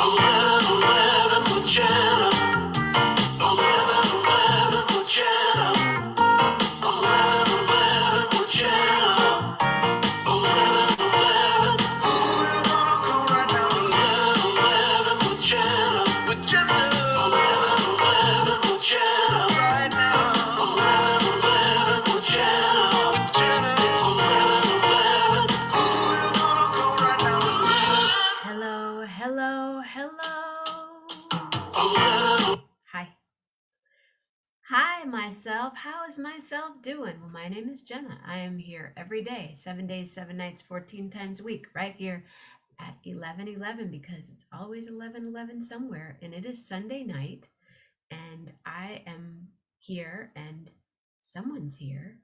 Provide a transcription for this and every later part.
11 with Jenna. 11 with Jenna. 11 with Jenna. 11. Who you gonna call right now? 11 with Jenna. With Jenna. 11 with Jenna. Right now. 11 with Jenna. With Jenna. It's 11. Who you gonna call right now? Hello, hello, hello. 11. Hi, myself. How is myself doing? Well, my name is Jenna. I am here every day, 7 days, 7 nights, 14 times a week, right here at 11:11 because it's always 11:11 somewhere. And it is Sunday night, and I am here, and someone's here.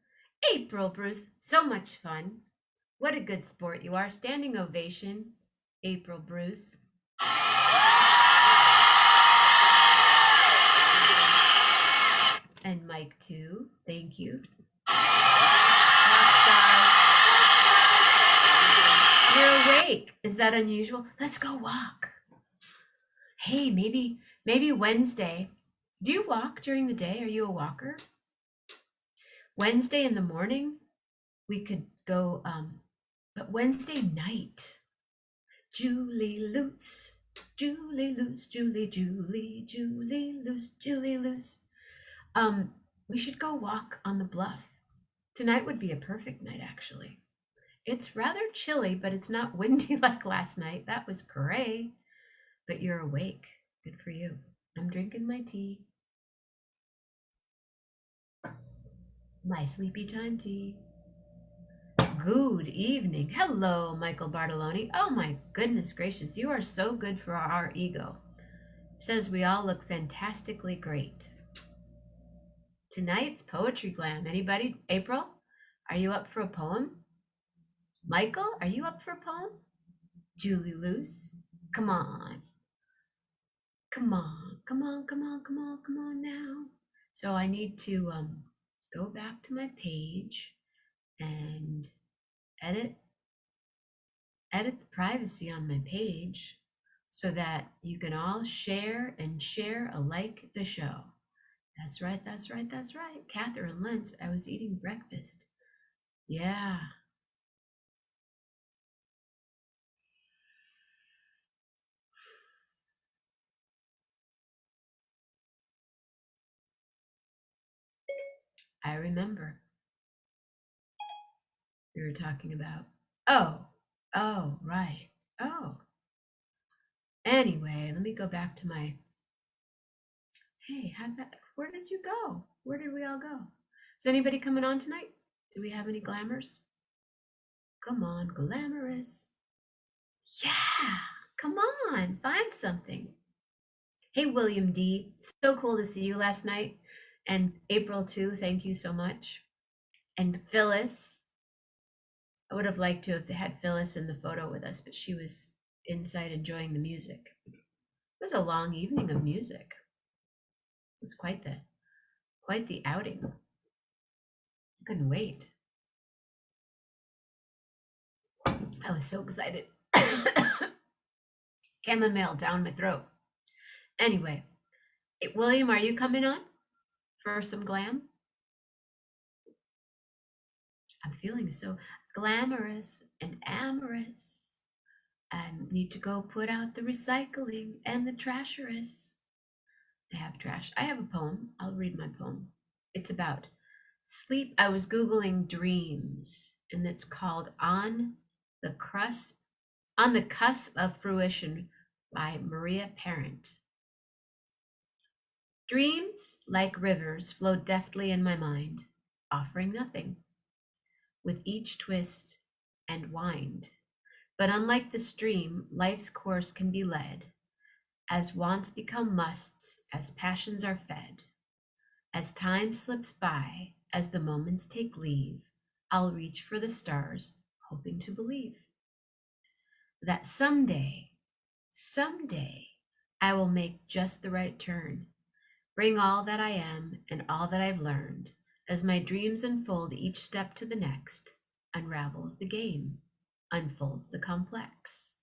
April Bruce, so much fun. What a good sport you are. Standing ovation, April Bruce. And Mike too. Thank you. Rock stars. You're awake. Is that unusual? Let's go walk. Hey, maybe Wednesday. Do you walk during the day? Are you a walker? Wednesday in the morning, we could go, but Wednesday night, Julie Luce, Julie Luce, Julie Luce, Julie Luce. We should go walk on the bluff. Tonight would be a perfect night, actually. It's rather chilly, but it's not windy like last night. That was gray. But you're awake. Good for you. I'm drinking my tea. My sleepy time tea. Good evening. Hello, Michael Bartoloni. Oh my goodness gracious. You are so good for our ego. It says we all look fantastically great. Tonight's Poetry Glam. Anybody? April, are you up for a poem? Michael, are you up for a poem? Julie Luce, come on. Come on now. So I need to go back to my page and edit the privacy on my page so that you can all share alike the show. That's right. Catherine Lentz, I was eating breakfast. Yeah. I remember. We were talking about, oh, right. Oh. Anyway, let me go back to my, hey, where did you go? Where did we all go? Is anybody coming on tonight? Do we have any glamours? Come on, glamorous. Yeah, come on, find something. Hey, William D, so cool to see you last night. And April too, thank you so much. And Phyllis, I would have liked to have had Phyllis in the photo with us, but she was inside enjoying the music. It was a long evening of music. It was quite the outing. I couldn't wait. I was so excited. Chamomile down my throat. Anyway, William, are you coming on for some glam? I'm feeling so glamorous and amorous. I need to go put out the recycling and the trasherous. I have trash. I have a poem. I'll read my poem. It's about sleep. I was Googling dreams, and it's called On the Cusp of Fruition by Maria Parent. Dreams, like rivers, flow deftly in my mind, offering nothing, with each twist and wind. But unlike the stream, life's course can be led, as wants become musts, as passions are fed. As time slips by, as the moments take leave, I'll reach for the stars, hoping to believe that someday, I will make just the right turn, bring all that I am and all that I've learned, as my dreams unfold each step to the next, unravels the game, unfolds the complex.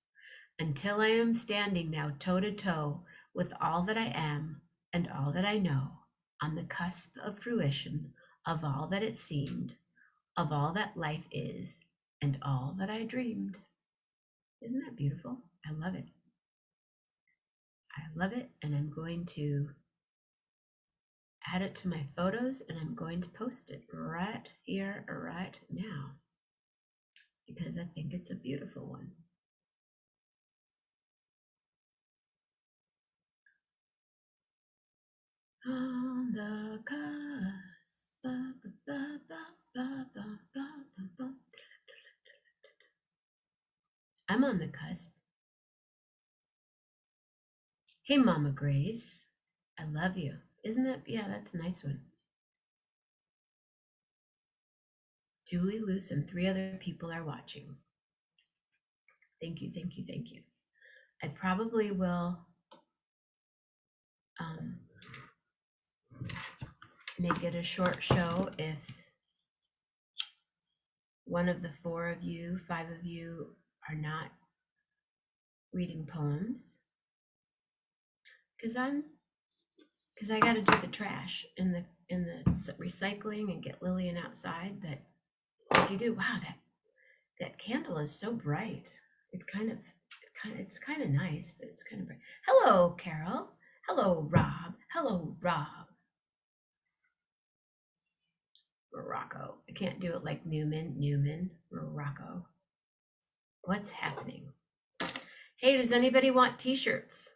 until I am standing now toe to toe with all that I am and all that I know, on the cusp of fruition of all that it seemed, of all that life is, and all that I dreamed. Isn't that beautiful? I love it. I love it, and I'm going to add it to my photos, and I'm going to post it right here, right now, because I think it's a beautiful one. On the cusp. I'm on the cusp. Hey, Mama Grace. I love you. Isn't that, yeah, that's a nice one. Julie, Luce, and 3 other people are watching. Thank you, thank you, thank you. I probably will make it a short show if one of the 4 of you, 5 of you are not reading poems. Because I got to do the trash in the recycling and get Lillian outside. But if you do, wow, that candle is so bright. It's kind of nice, but it's kind of bright. Hello, Carol. Hello, Rob. Hello, Rob. Morocco. I can't do it like Newman, Morocco. What's happening? Hey, does anybody want t-shirts?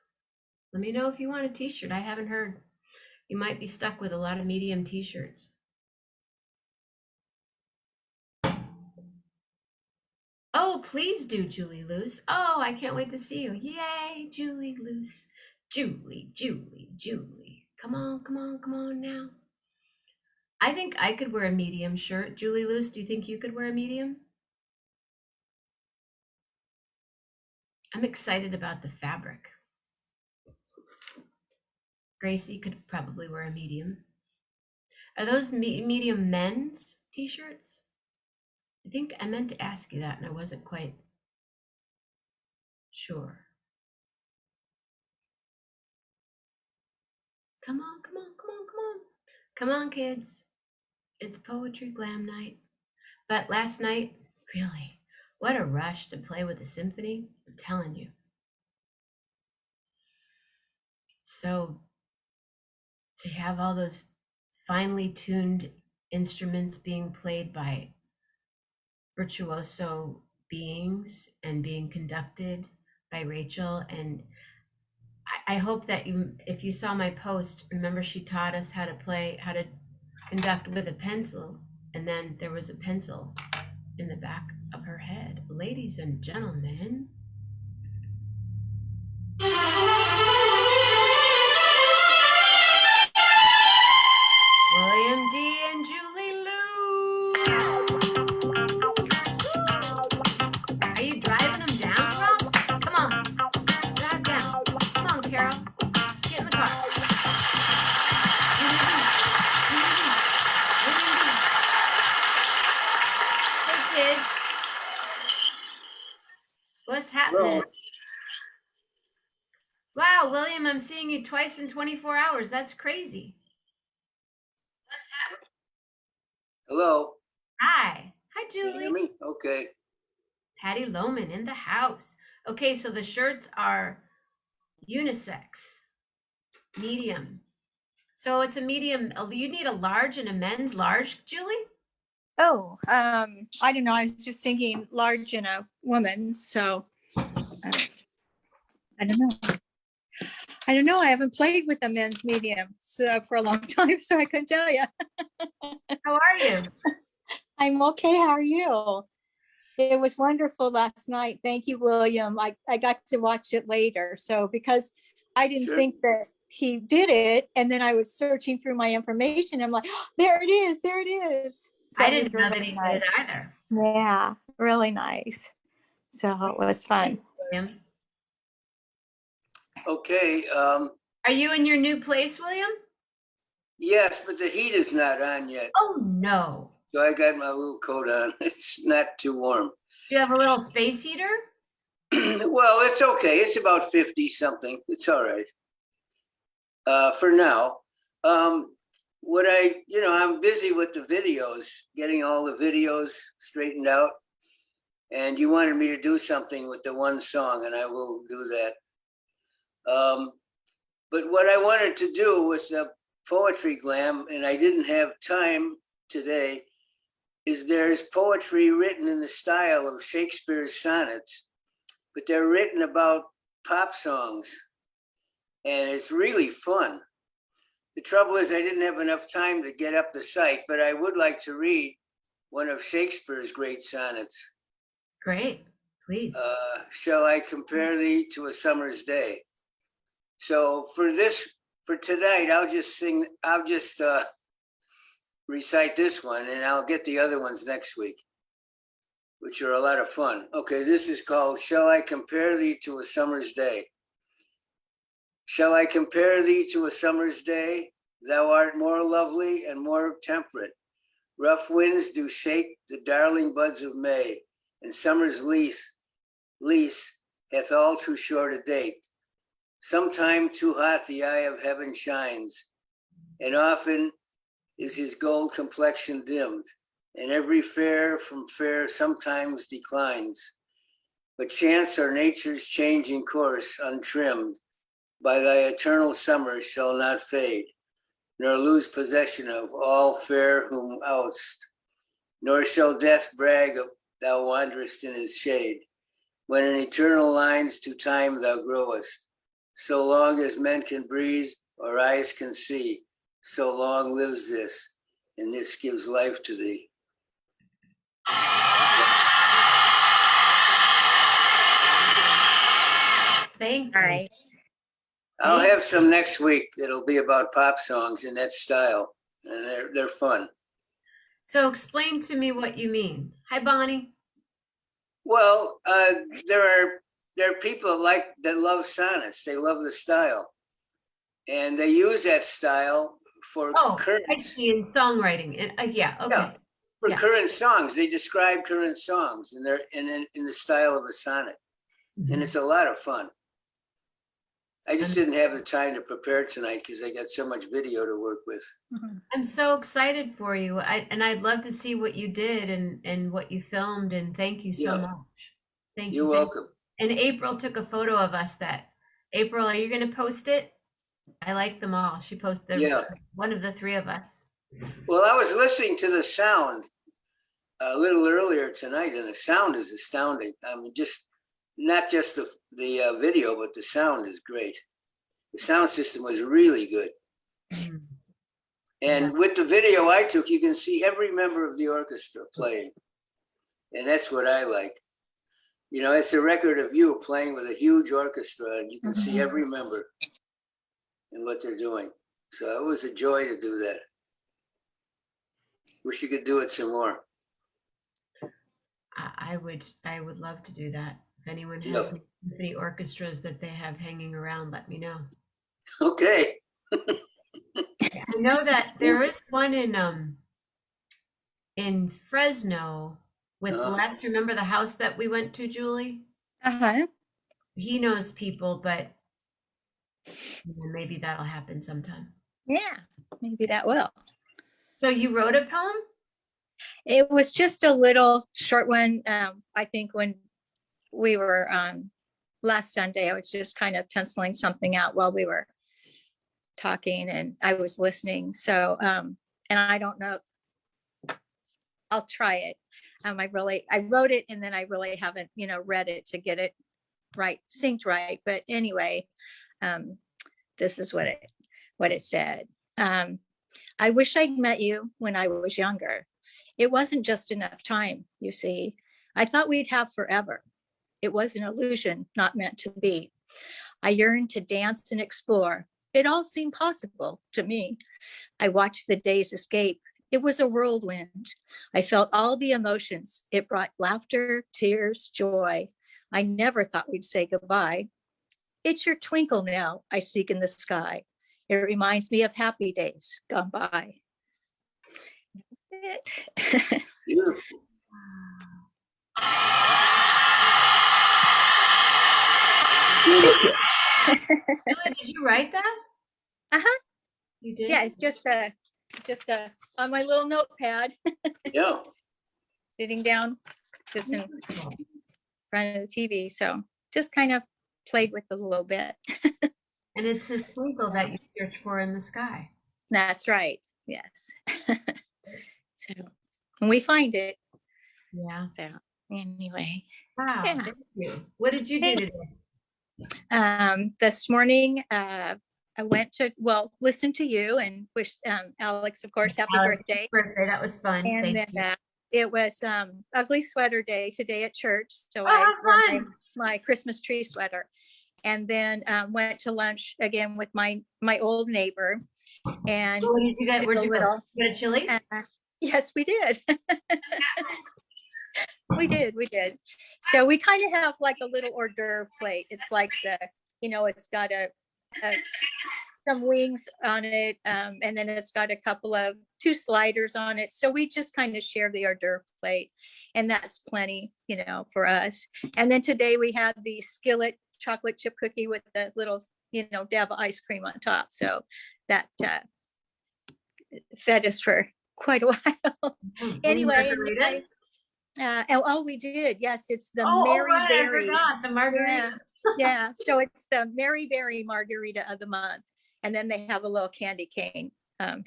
Let me know if you want a t-shirt. I haven't heard. You might be stuck with a lot of medium t-shirts. Oh, please do, Julie Luce. Oh, I can't wait to see you. Yay, Julie Luce. Julie. Come on now. I think I could wear a medium shirt. Julie Luce, do you think you could wear a medium? I'm excited about the fabric. Gracie could probably wear a medium. Are those medium men's t-shirts? I think I meant to ask you that and I wasn't quite sure. Come on. Come on, kids. It's Poetry Glam Night. But last night, really, what a rush to play with the symphony. I'm telling you. So to have all those finely tuned instruments being played by virtuoso beings and being conducted by Rachel. And I hope that if you saw my post, remember she taught us how to conduct with a pencil, and then there was a pencil in the back of her head. Ladies and gentlemen, William D. and Julie Lou. Are you driving them down, Rob? Come on, drive down. Come on, Carol, get in the car. Hey, kids. What's happening? Wow, William, I'm seeing you twice in 24 hours. That's crazy. What's happening? Hello. Hi. Hi, Can you Julie. hear me? Okay. Patty Lohman in the house. Okay, so the shirts are unisex, medium. So it's a medium. You need a large and a men's large, Julie? Oh, I don't know. I was just thinking large in a woman's. So I don't know. I haven't played with the men's mediums for a long time, so I couldn't tell you. How are you? I'm okay. How are you? It was wonderful last night. Thank you, William. I got to watch it later. So because I didn't Sure. think that he did it, and then I was searching through my information. I'm like, oh, there it is. So I it was didn't know that really he nice. did it either. Yeah, really nice. So it was fun. William. Okay. Are you in your new place, William? Yes, but the heat is not on yet. Oh, no. So I got my little coat on. It's not too warm. Do you have a little space heater? Well, it's okay. It's about 50 something. It's all right. For now. I'm busy with the videos, getting all the videos straightened out. And you wanted me to do something with the one song, and I will do that. But what I wanted to do was a poetry glam, and I didn't have time today, is there's poetry written in the style of Shakespeare's sonnets, but they're written about pop songs, and it's really fun. The trouble is I didn't have enough time to get up the site, but I would like to read one of Shakespeare's great sonnets. Great, please. Shall I compare thee to a summer's day? So for tonight, I'll just recite this one, and I'll get the other ones next week, which are a lot of fun. Okay, this is called Shall I Compare Thee to a Summer's Day? Shall I compare thee to a summer's day? Thou art more lovely and more temperate. Rough winds do shake the darling buds of May, and summer's lease hath all too short a date. Sometime too hot the eye of heaven shines, and often is his gold complexion dimmed, and every fair from fair sometimes declines. But chance or nature's changing course untrimmed by thy eternal summer shall not fade, nor lose possession of all fair whom oust, nor shall death brag of thou wanderest in his shade, when in eternal lines to time thou growest. So long as men can breathe or eyes can see, so long lives this, and this gives life to thee. Thank All you. right. I'll have some next week that'll be about pop songs in that style, and they're fun. So explain to me what you mean. Hi, Bonnie. Well, there are people that love sonnets. They love the style, and they use that style for Oh, current. I see, in songwriting. Yeah, okay. Yeah, for Yeah. current songs. They describe current songs, and they're in the style of a sonnet, and it's a lot of fun. I just didn't have the time to prepare tonight because I got so much video to work with. I'm so excited for you. I'd love to see what you did and what you filmed, and thank you so Yeah. much. Thank You're you. welcome. And April took a photo of us April, are you going to post it? I like them all. She posted Yeah. one of the three of us. Well, I was listening to the sound a little earlier tonight, and the sound is astounding. I mean, not just the video, but the sound is great. The sound system was really good. And with the video I took, you can see every member of the orchestra playing. And that's what I like. You know, it's a record of you playing with a huge orchestra, and you can see every member and what they're doing. So it was a joy to do that. Wish you could do it some more. I would love to do that. If anyone has Yep. symphony orchestras that they have hanging around, let me know. Okay. I know that there is one in Fresno with Les. Remember the house that we went to, Julie? Uh-huh. He knows people, but maybe that'll happen sometime. Yeah, maybe that will. So you wrote a poem? It was just a little short one. I think when we were last Sunday, I was just kind of penciling something out while we were talking, and I was listening. So, and I don't know, I'll try it. I wrote it, and then I really haven't, read it to get it right, synced right. But anyway, this is what it said. I wish I'd met you when I was younger. It wasn't just enough time, you see. I thought we'd have forever. It was an illusion, not meant to be. I yearned to dance and explore. It all seemed possible to me. I watched the days escape. It was a whirlwind. I felt all the emotions. It brought laughter, tears, joy. I never thought we'd say goodbye. It's your twinkle now I seek in the sky. It reminds me of happy days gone by. Beautiful. Thank you. Julia, did you write that? Uh-huh. You did? Yeah, it's just on my little notepad, Yeah. sitting down just in Beautiful. front of the TV. So just kind of played with it a little bit. And it's a twinkle that you search for in the sky. That's right. Yes. So when we find it. Yeah. So anyway, Wow. yeah. Thank you. What did you do today? This morning, I went to, listen to you and wish Alex, of course, happy Alex's birthday. birthday. That was fun. And Thank then you. it was ugly sweater day today at church. So Oh, I how wore fun. my Christmas tree sweater, and then went to lunch again with my old neighbor. And What did you get? did Where'd a you go? little, You go to Chili's? yes, we did. We did. So we kind of have like a little hors d'oeuvre plate. It's like it's got some wings on it, and then it's got two sliders on it. So we just kind of share the hors d'oeuvre plate, and that's plenty, for us. And then today we had the skillet chocolate chip cookie with the little, dab of ice cream on top. So that fed us for quite a while. Anyway, we did. Yes, it's the Mary right, Berry. I forgot the margarita. Yeah, so it's the Mary Berry margarita of the month, and then they have a little candy cane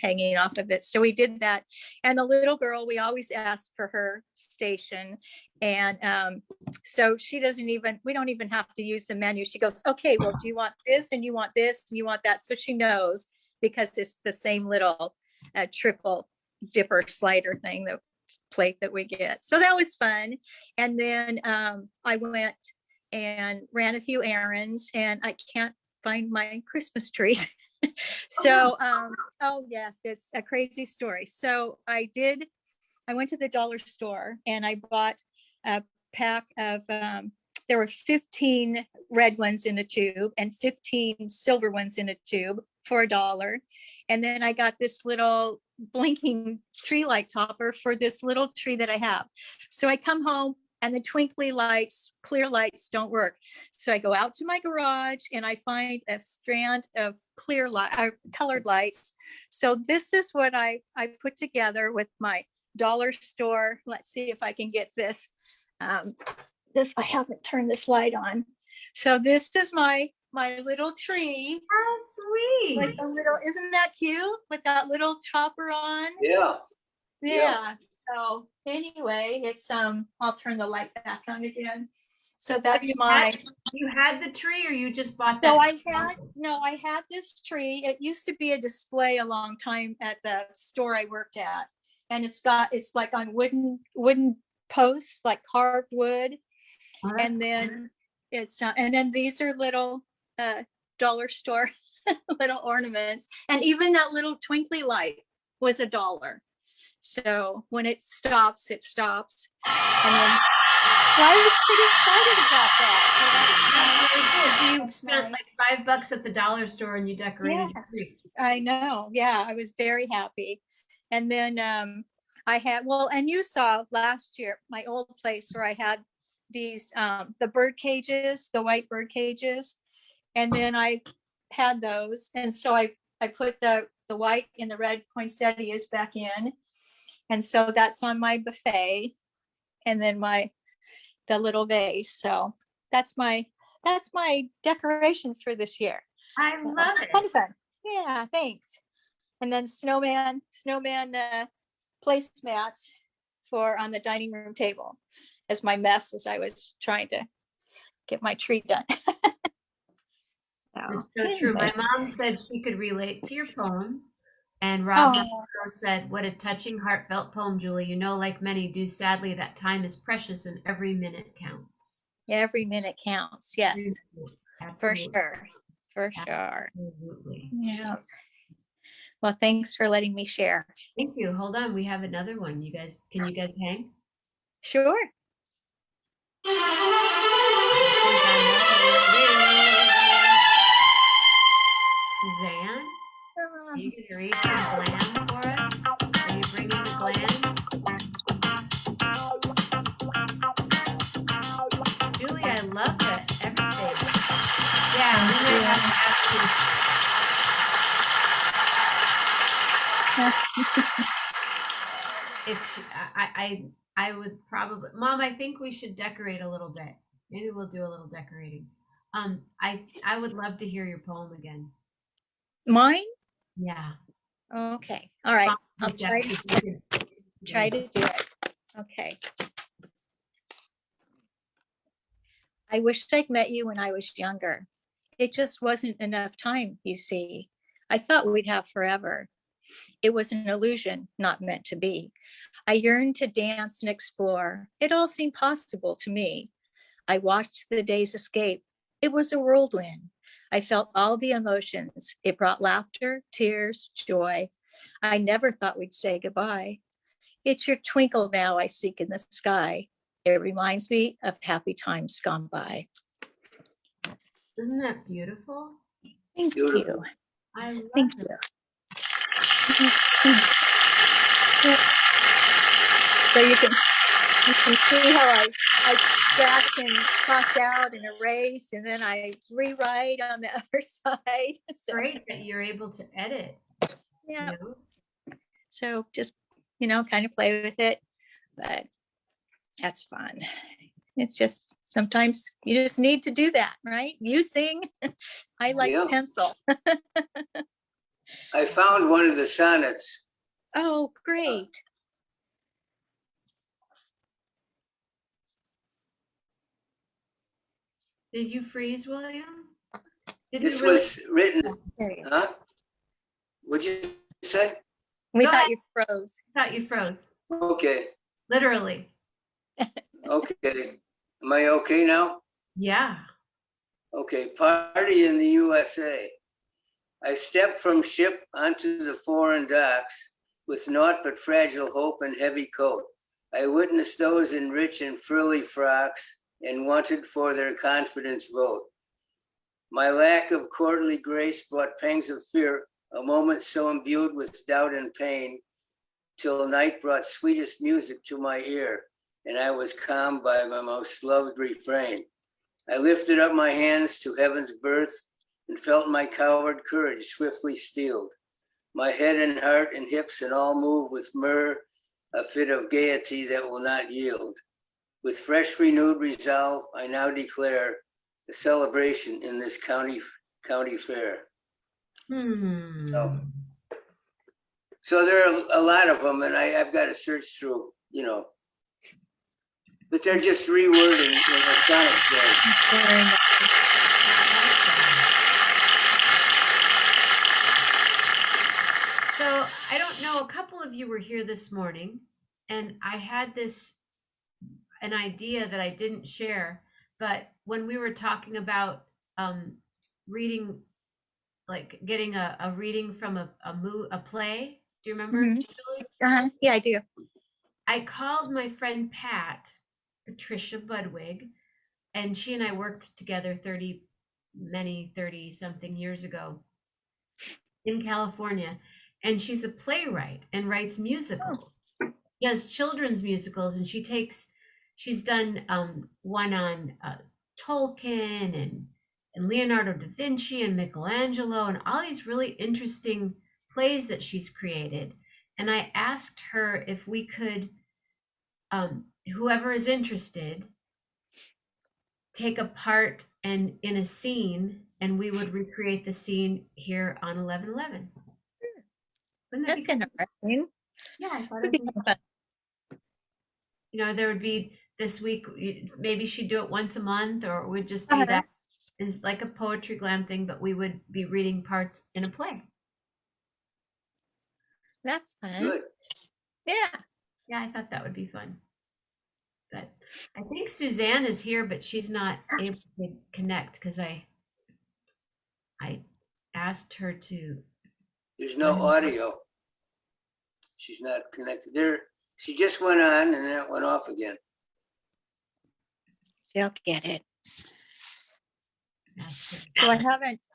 hanging off of it. So we did that, and the little girl, we always ask for her station, and so we don't even have to use the menu. She goes, okay, well, do you want this, and you want this, and you want that? So she knows, because it's the same little triple dipper slider thing, the plate that we get. So that was fun. And then I went and ran a few errands, and I can't find my Christmas tree. So yes, it's a crazy story. So I went to the dollar store and I bought a pack of there were 15 red ones in a tube and 15 silver ones in a tube for $1. And then I got this little blinking tree light topper for this little tree that I have. So I come home and the twinkly lights, clear lights don't work. So I go out to my garage and I find a strand of colored lights. So this is what I put together with my dollar store. Let's see if I can get this. I haven't turned this light on. So this is my little tree. How sweet. Like isn't that cute? With that little chopper on. Yeah. Yeah. So anyway, it's I'll turn the light back on again. So that's you had the tree, or you just bought so that? I had this tree. It used to be a display a long time at the store I worked at. And it's like on wooden posts, like carved wood. And then and then these are little dollar store little ornaments. And even that little twinkly light was $1. So when it stops, it stops. And then I was pretty excited about that. That's really cool. So you spent like $5 at the dollar store and you decorated your tree. I know. Yeah, I was very happy. And then I had, and you saw last year, my old place where I had these, the bird cages, the white bird cages. And then I had those. And so I put the white and the red poinsettias back in. And so that's on my buffet. And then the little vase. So that's my decorations for this year. I love it. Kind of fun. Yeah, thanks. And then snowman placemats on the dining room table as my mess as I was trying to get my tree done. So true. My mom said she could relate to your poem. And Rob said, what a touching, heartfelt poem, Julie. You know, like many do, sadly, that time is precious and every minute counts. Every minute counts. Yes. Absolutely. For sure. Absolutely. Yeah. Well, thanks for letting me share. Thank you. Hold on. We have another one. Can you guys hang? Sure. Suzanne, are you going to read some glam for us? Are you bringing the glam? Julie, I love it. Everything. If she, I would probably, Mom, I think we should decorate a little bit. Maybe we'll do a little decorating. I would love to hear your poem again. Mine? Yeah. Okay. All right. Mom, I'll just try definitely- to do it. Okay. I wished I'd met you when I was younger. It just wasn't enough time, you see. I thought we'd have forever. It was an illusion, not meant to be. I yearned to dance and explore. It all seemed possible to me. I watched the days escape. It was a whirlwind. I felt all the emotions. It brought laughter, tears, joy. I never thought we'd say goodbye. It's your twinkle now I seek in the sky. It reminds me of happy times gone by. Isn't that beautiful? Thank Beautiful. you. I love Thank it. you. So you can see how I scratch and cross out and erase, and then I rewrite on the other side. So, Great that you're able to edit. yeah. You know? So just, kind of play with it, but that's fun. It's just sometimes you just need to do that, right? You sing, I like Yeah. pencil. I found one of the sonnets. Oh, great. Did you freeze, William? Did This we really? was written, There he is. huh? What'd you say? We Go thought ahead. you froze. Thought you froze. Okay, Literally. okay. Am I okay now? Yeah. Okay, party in the USA. I stepped from ship onto the foreign docks with naught but fragile hope and heavy coat. I witnessed those in rich and frilly frocks and wanted for their confidence vote. My lack of courtly grace brought pangs of fear, a moment so imbued with doubt and pain, till night brought sweetest music to my ear, and I was calmed by my most loved refrain. I lifted up my hands to heaven's birth and felt my coward courage swiftly steeled. My head and heart and hips and all move with myrrh, a fit of gaiety that will not yield. With fresh renewed resolve, I now declare a celebration in this county fair. So there are a lot of them, and I've got to search through, but they're just rewording in a sonnet form. Very nice. So I don't know, a couple of you were here this morning, and I had an idea that I didn't share, but when we were talking about reading, like getting a reading from a play, do you remember, Mhm. Julie? Yeah, I do. I called my friend Patricia Budwig, and she and I worked together 30 something years ago in California. And she's a playwright and writes musicals. She has children's musicals, and she's done one on Tolkien and Leonardo da Vinci and Michelangelo and all these really interesting plays that she's created. And I asked her if we could, whoever is interested, take a part and in a scene, and we would recreate the scene here on 11/11. Wouldn't that be That's cool? interesting. Yeah, I thought it Would would be be fun. there would be this week, maybe she'd do it once a month, or it would just be that it's like a poetry glam thing, but we would be reading parts in a play. That's fun. Good. Yeah. Yeah, I thought that would be fun. But I think Suzanne is here, but she's not able to connect because I asked her to. There's no audio. She's not connected. She just went on and then it went off again. She'll get it. So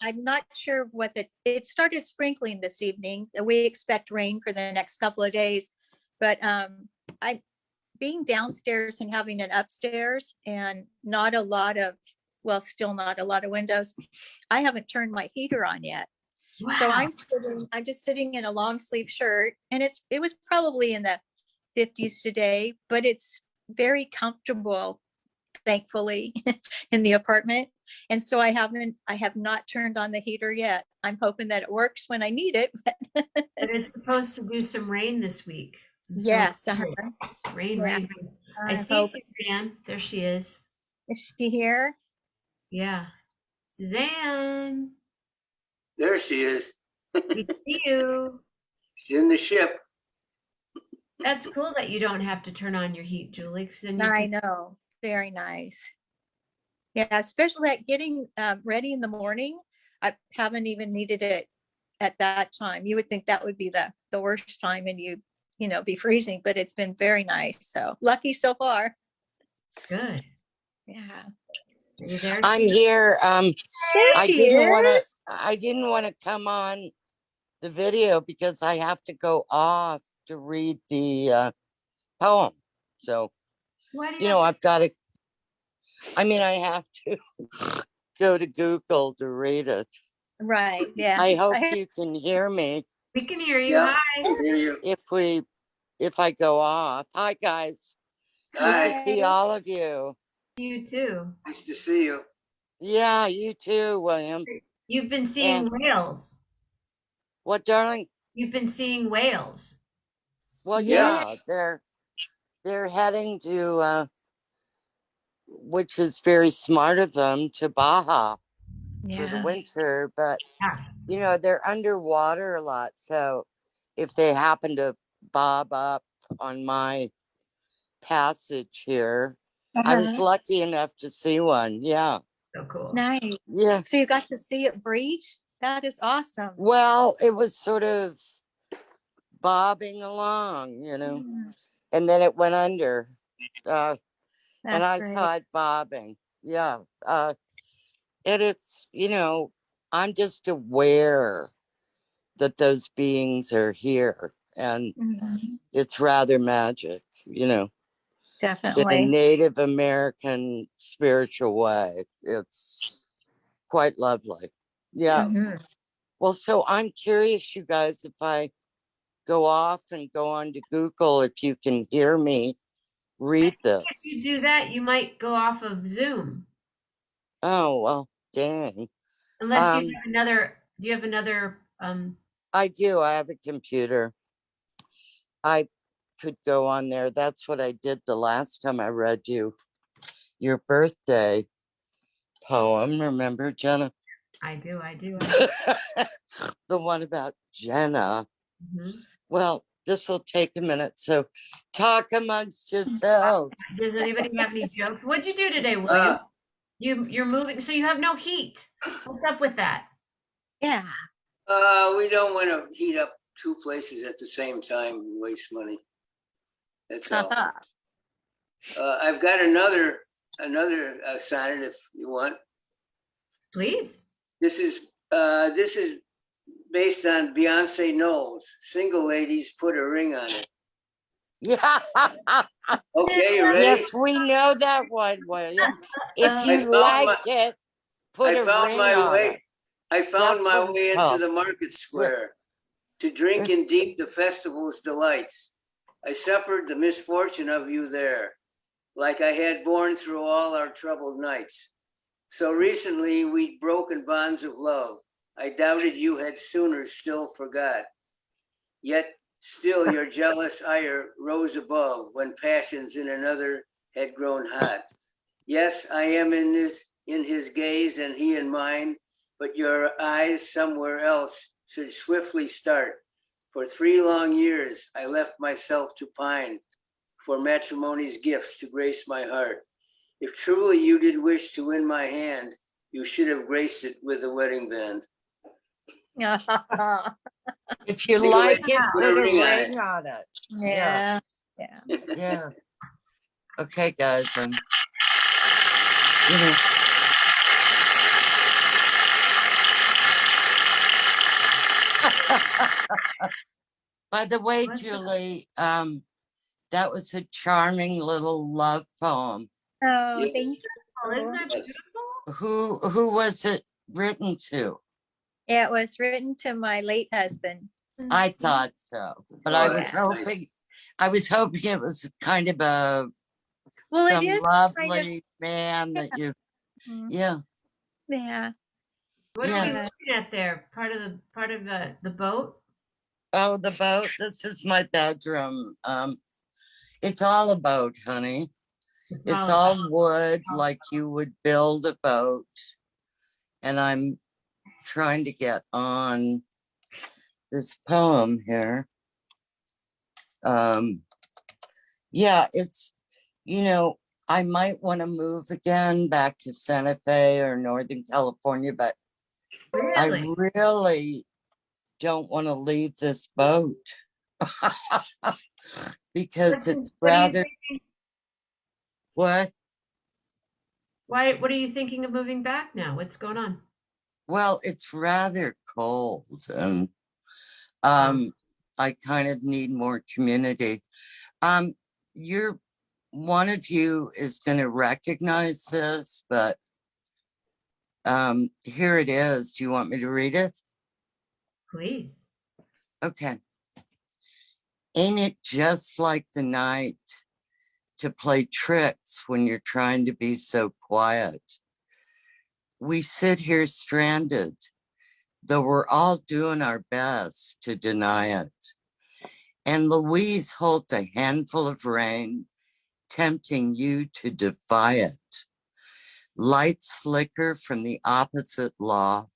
I'm not sure it started sprinkling this evening. We expect rain for the next couple of days, but I being downstairs and having an upstairs and still not a lot of windows. I haven't turned my heater on yet. So Wow. I'm just sitting in a long sleeve shirt, and it was probably in the 50s today, but it's very comfortable, thankfully, in the apartment. And so I have not turned on the heater yet. I'm hoping that it works when I need it. But it's supposed to do some rain this week. I'm so Yes, excited. Rain, yeah, rain, rain. I I see hope. Suzanne. There she is. Is she here? Yeah. Suzanne, There she is. we see you. She's in the ship. That's cool that you don't have to turn on your heat, Julie, because then you I can. know. Very nice. Yeah, especially at getting ready in the morning. I haven't even needed it at that time. You would think that would be the worst time, and be freezing, but it's been very nice. So lucky so far. Good. Yeah. Are you there? I'm Suzanne? here. There I she didn't want to. is. I didn't want to come on the video because I have to go off to read the poem. So Why do you have to? I've got to. I mean, I have to go to Google to read it. Right. Yeah. I hope you can hear me We can hear you. Yeah, Hi. I hear you. if I go off. Hi guys. Good to Hi, see Hi. all of you. You too. nice to see you. Yeah, you too, William. You've been seeing And whales. what, darling? You've been seeing whales. Well, Yeah. yeah, they're heading to which is very smart of them, to Baja for the Yeah. winter, but Yeah. they're underwater a lot. So if they happen to bob up on my passage here, I was Uh-huh. lucky enough to see one. Yeah. So cool. Nice. Yeah. So you got to see it breach? That is awesome. Well, it was sort of bobbing along, Mm, and then it went under. And That's I great. saw it bobbing. Yeah. And it's, I'm just aware that those beings are here, and Mhm. it's rather magic, in a Definitely. Native American spiritual way. It's quite lovely. Yeah. Mhm. Well, so I'm curious, you guys, if I go off and go on to Google, if you can hear me read If you do this. that, you might go off of Zoom. Oh, well, dang. Unless you have another, do you have another, I do. I have a computer. I could go on there. That's what I did the last time I read you your birthday poem. Remember, Jenna? I do. The one about Jenna. Mhm. Well, this will take a minute. So talk amongst yourselves. Does anybody have any jokes? What'd you do today, William? You're moving, so you have no heat. What's up with that? Yeah. We don't want to heat up two places at the same time and waste money. That's all. I've got another sonnet if you want. Please. This is based on Beyonce Knowles. Single ladies put a ring on it. Yeah. Okay, you ready? Yes, we know that one, William. If you like it, put a ring on it. I found That's my what it's way into called. the market square to drink in deep the festival's delights. I suffered the misfortune of you there, like I had borne through all our troubled nights. So recently we'd broken bonds of love. I doubted you had sooner still forgot. Yet still your jealous ire rose above when passions in another had grown hot. Yes, I am in his gaze and he in mine, but your eyes somewhere else should swiftly start. For 3 long years I left myself to pine for matrimony's gifts to grace my heart. If truly you did wish to win my hand, you should have graced it with a wedding band. If you Single like ladies it, put put a a ring on ring it. on it. Yeah. Yeah. Yeah. Okay, guys. By the way, What's up? Julie, that was a charming little love poem. Oh, Yes. thank Oh, isn't you. that Yes. beautiful? Who was it written to? It was written to my late husband. I thought so, but Oh, I that's was hoping it was kind of a Well, it some is kind of, lovely man that you, mm, yeah, yeah, What are we yeah. yeah. looking at there? Part of the boat? Oh, the boat. This is my bedroom. It's all a boat, honey. It's It's all all wood, like you would build a boat. And I'm trying to get on this poem here. Um, yeah, it's, you know, I might want to move again back to Santa Fe or Northern California, but I really. really don't want to leave this boat because it's What do you rather think? what? What are you thinking of moving back now? What's going on? Well, it's rather cold and Oh, I kind of need more community. Um, you're one of you is going to recognize this, but here it is. Do you want me to read it? please. Okay. Ain't it just like the night to play tricks when you're trying to be so quiet? We sit here stranded, though we're all doing our best to deny it. And Louise holds a handful of rain, tempting you to defy it. Lights flicker from the opposite loft.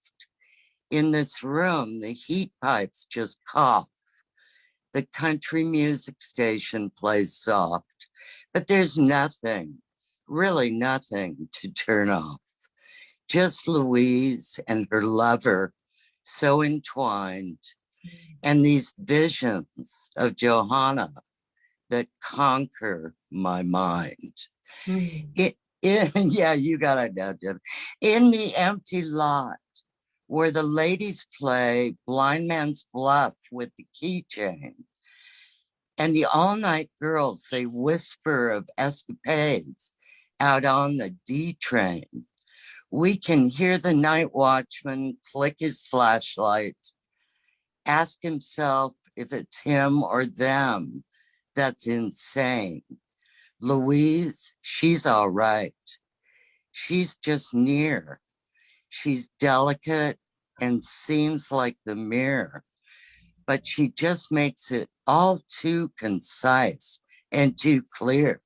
In this room, the heat pipes just cough. The country music station plays soft, but there's nothing, really nothing to turn off. Just Louise and her lover, so entwined, and these visions of Johanna that conquer my mind. Mm. Yeah, you got it now, Jen. In the empty lot where the ladies play blind man's bluff with the keychain, and the all night girls, they whisper of escapades out on the D train. We can hear the night watchman click his flashlight, ask himself if it's him or them. That's insane. Louise, she's all right. She's just near. She's delicate and seems like the mirror, but she just makes it all too concise and too clear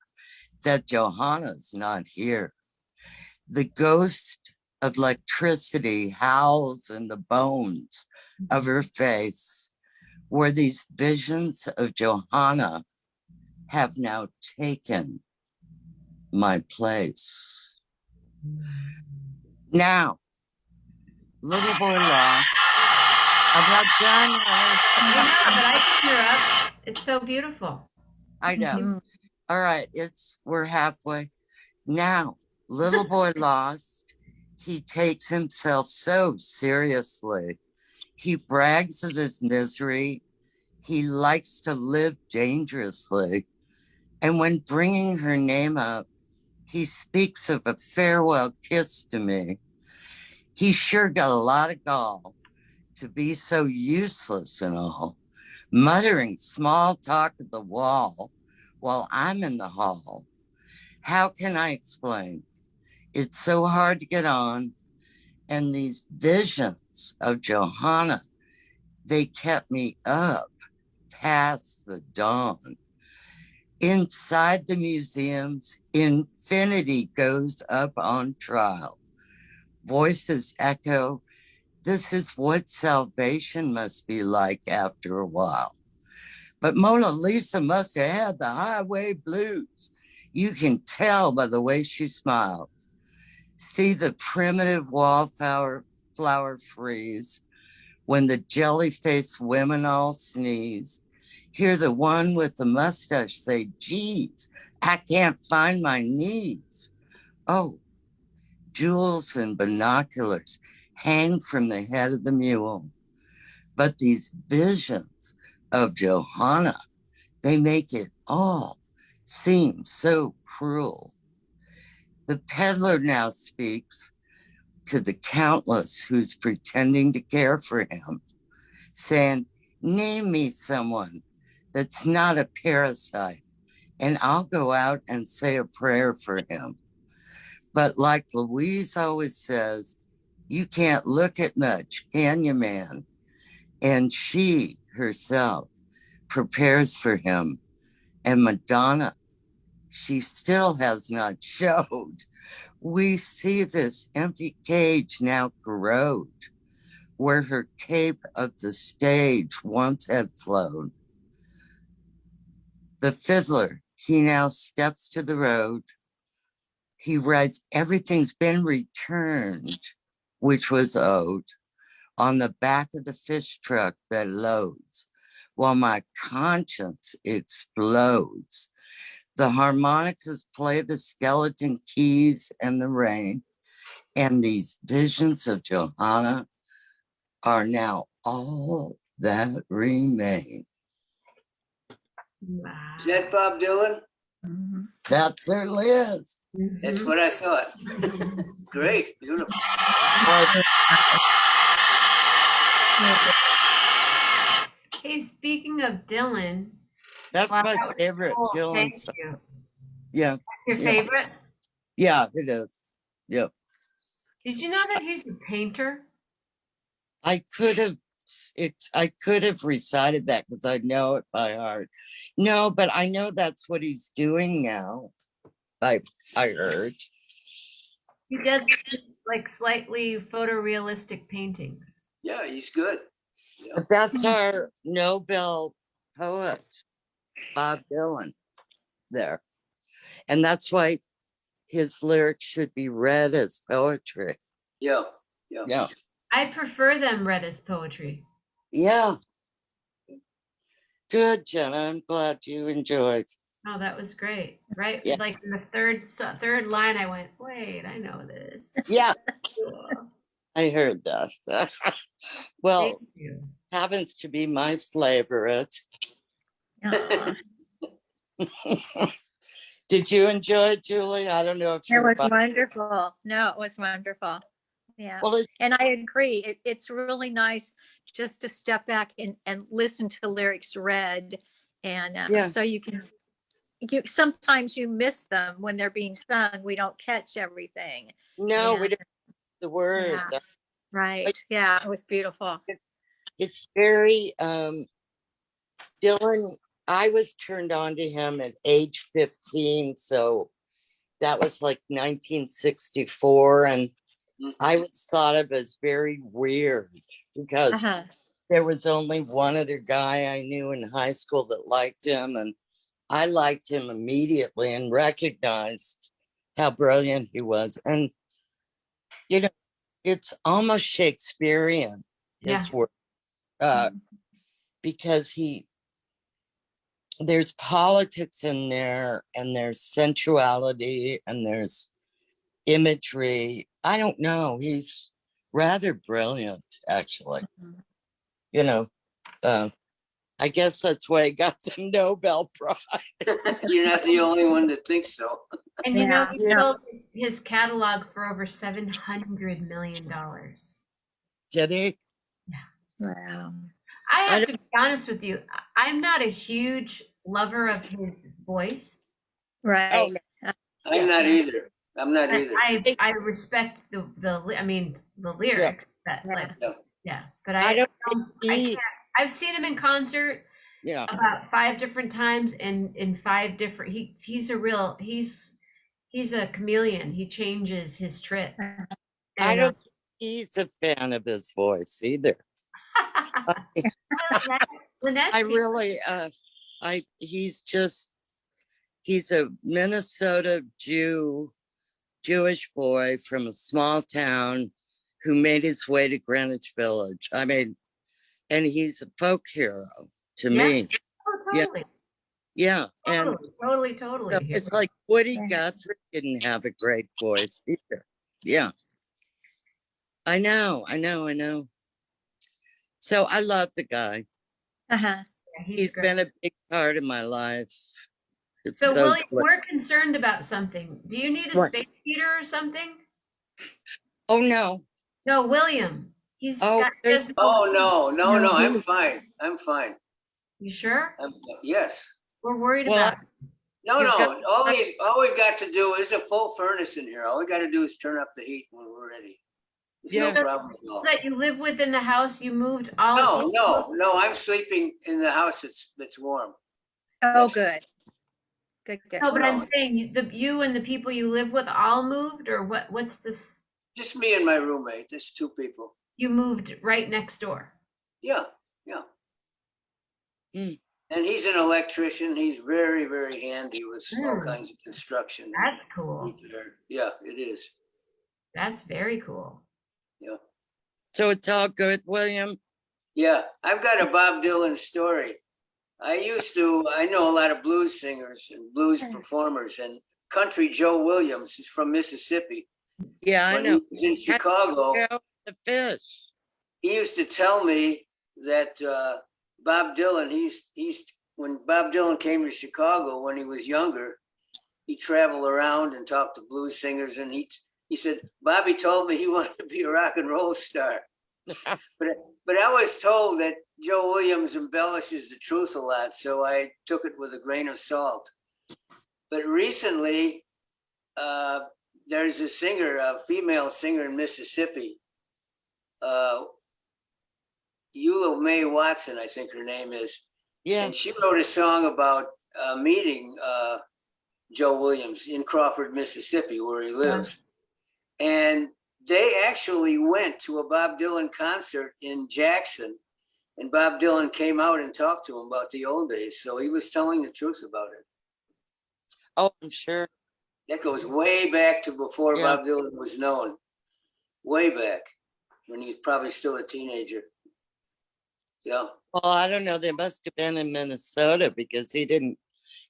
that Johanna's not here. The ghost of electricity howls in the bones of her face, where these visions of Johanna have now taken my place. Now, little boy lost. I'm not done, honey. I know, but I can hear up. It's so beautiful. I know. Mhm. All right, we're halfway. Now, little boy lost. He takes himself so seriously. He brags of his misery. He likes to live dangerously. And when bringing her name up, he speaks of a farewell kiss to me. He sure got a lot of gall to be so useless and all, muttering small talk at the wall while I'm in the hall. How can I explain? It's so hard to get on. And these visions of Johanna, they kept me up past the dawn. Inside the museums, infinity goes up on trial. Voices echo, this is what salvation must be like after a while. But Mona Lisa must have had the highway blues. You can tell by the way she smiles. See the primitive wallflower freeze when the jelly-faced women all sneeze. Hear the one with the mustache say, geez, I can't find my knees. Oh, jewels and binoculars hang from the head of the mule. But these visions of Johanna, they make it all seem so cruel. The peddler now speaks. to the countless who's pretending to care for him, saying, name me someone that's not a parasite, and I'll go out and say a prayer for him. But like Louise always says, you can't look at much, can you, man? And she herself prepares for him. And Madonna, she still has not showed. We see this empty cage now corrode, where her cape of the stage once had flown. The fiddler, he now steps to the road. He writes, everything's been returned, which was owed, on the back of the fish truck that loads, while my conscience explodes. The harmonicas play the skeleton keys and the rain, and these visions of Johanna are now all that remain. Wow. Is that Bob Dylan? Mhm. That certainly is. That's Mhm. what I thought. Great, beautiful. Hey, speaking of Dylan, That's wow, my that was favorite cool. Dylan Thank song. you. Yeah, Your yeah. favorite? Yeah, it is. Yep. Did you know that he's a painter? I could have recited that because I know it by heart. No, but I know that's what he's doing now. I heard. He does like slightly photorealistic paintings. Yeah, he's good. Yeah. But that's our Nobel poet, Bob Dylan, there. And that's why his lyrics should be read as poetry. Yeah. Yeah. Yeah. I prefer them read as poetry. Yeah. Good, Jenna. I'm glad you enjoyed. Oh, that was great. Right? Yeah. Like in the third line, I went, wait, I know this. Yeah, Cool. I heard that. Well, Thank you. happens to be my favorite. Aw, Did you enjoy it, Julie? I don't know if it you're was wonderful. No, it was wonderful. Yeah. well, And I agree. It's really nice just to step back and listen to lyrics read. And Yeah. so sometimes you miss them when they're being sung. We don't catch everything. no, we And- don't have the words. Yeah. Right. Yeah, it was beautiful. It's very Dylan. I was turned on to him at age 15, so that was like 1964, and I was thought of as very weird because Uh-huh. there was only one other guy I knew in high school that liked him, and I liked him immediately and recognized how brilliant he was. And you know, it's almost Shakespearean, Yeah. his work, Mm-hmm. because there's politics in there, and there's sensuality, and there's imagery. I don't know. He's rather brilliant, actually. Mhm. You know, I guess that's why he got the Nobel Prize. You're not the only one that thinks so. And you know, Yeah. he Yeah. sold his catalog for over $700 million. Did he? Wow. I I have to be honest with you. I'm not a huge lover of his voice. Right. I'm not either. I'm not But either. I respect the lyrics that Yeah. like Yeah. yeah. But I don't think I he. can't. I've seen him in concert Yeah, about 5 different times and in 5 different he's a chameleon. He changes his trip. I And don't think he's a fan of his voice either. Lynette I seems- really, he's a Minnesota Jewish boy from a small town who made his way to Greenwich Village. I mean, and he's a folk hero to Yeah. me. Oh, Yeah. totally. Yeah, and Totally. so it's like Woody Yeah. Guthrie didn't have a great voice either. Yeah, I know. So I love the guy. Uh-huh. Yeah, He's great. been a big part of my life. So, Those- William, we're concerned about something. Do you need a What? space heater or something? Oh, no. No, William. He's Oh, got good. just. Oh, no, I'm No. fine. I'm fine. You sure? Yes. We're worried Well, about it. No, You've got- no, all we've got to do is a full furnace in here. All we gotta do is turn up the heat when we're ready. There's Yeah. no problem at all. That you live within the house, you moved all. No, I'm sleeping in the house that's warm. Oh, Yes. good. Good, good. No, but I'm No. saying you and the people you live with all moved, or what? What's this? Just me and my roommate, there's two people. You moved right next door. Yeah. Mm. And he's an electrician. He's very, very handy with all Mm. kinds of construction. That's cool. repair. Yeah, it is. That's very cool. Yeah. So it's all good, William? Yeah, I've got a Bob Dylan story. I know a lot of blues singers and blues performers, and country Joe Williams is from Mississippi. Yeah, I When know. he was in Chicago, The fish. he used to tell me that Bob Dylan, when Bob Dylan came to Chicago when he was younger, he traveled around and talked to blues singers, and he said, Bobby told me he wanted to be a rock and roll star. But I was told that Joe Williams embellishes the truth a lot, so I took it with a grain of salt. But recently, there's a female singer in Mississippi, Eula Mae Watson, I think her name is. Yeah. And she wrote a song about meeting Joe Williams in Crawford, Mississippi, where he lives. And they actually went to a Bob Dylan concert in Jackson, and Bob Dylan came out and talked to him about the old days. So he was telling the truth about it. Oh, I'm sure. That goes way back to before Yeah. Bob Dylan was known. Way back when he was probably still a teenager. Yeah. Well, I don't know. They must have been in Minnesota because he didn't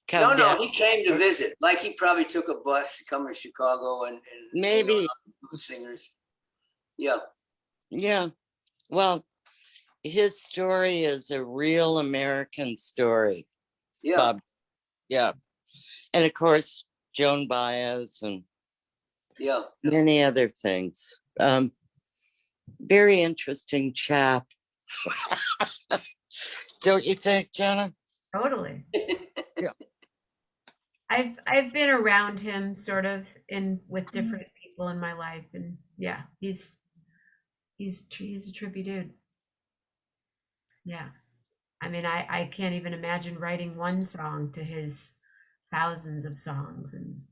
come No, down. he came to visit. Like he probably took a bus to come to Chicago and Maybe. singers. Yeah. Yeah. Well, his story is a real American story, Yeah. Bob. Yeah. And of course, Joan Baez and Yeah. many other things. Very interesting chap. Don't you think, Jenna? Totally. Yeah. I've been around him sort of with different people in my life, and yeah, he's a trippy dude. Yeah. I mean, I can't even imagine writing one song to his thousands of songs and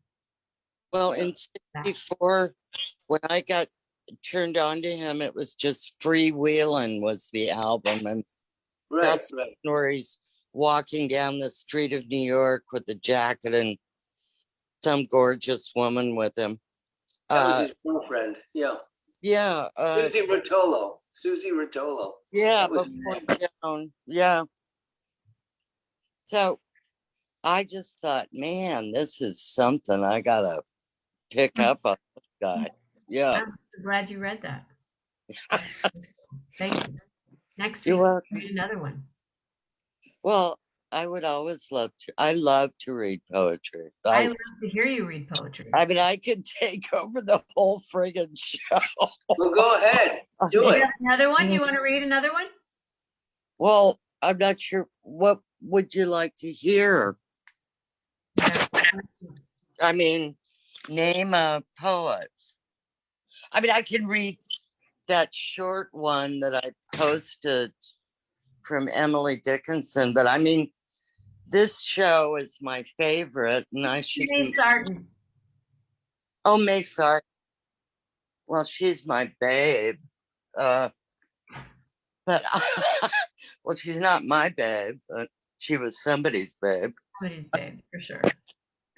Well, in that. '64, when I got turned on to him, it was just Freewheelin' was the album. And Right. that's Right. where he's walking down the street of New York with a jacket and some gorgeous woman with him. That was his girlfriend. Yeah. Yeah. Susie Rotolo. Yeah, That was his before name. Joan. Yeah. So I just thought, man, this is something I gotta pick up on this guy. Yeah. I'm glad you read that. Thank you. Next You're week, welcome. read another one. Well, I would always love to. I love to read poetry. I love to hear you read poetry. I mean, I could take over the whole friggin' show. Well, go ahead. Do Do you it. have another one? Do you want to read another one? Well, I'm not sure. What would you like to hear? I mean, name a poet. I mean, I can read that short one that I posted from Emily Dickinson, but I mean, this show is my favorite, and I should May be. Sarton. Oh, May Sarton. Well, she's my babe. But well, she's not my babe, but she was somebody's babe. Somebody's babe, for sure.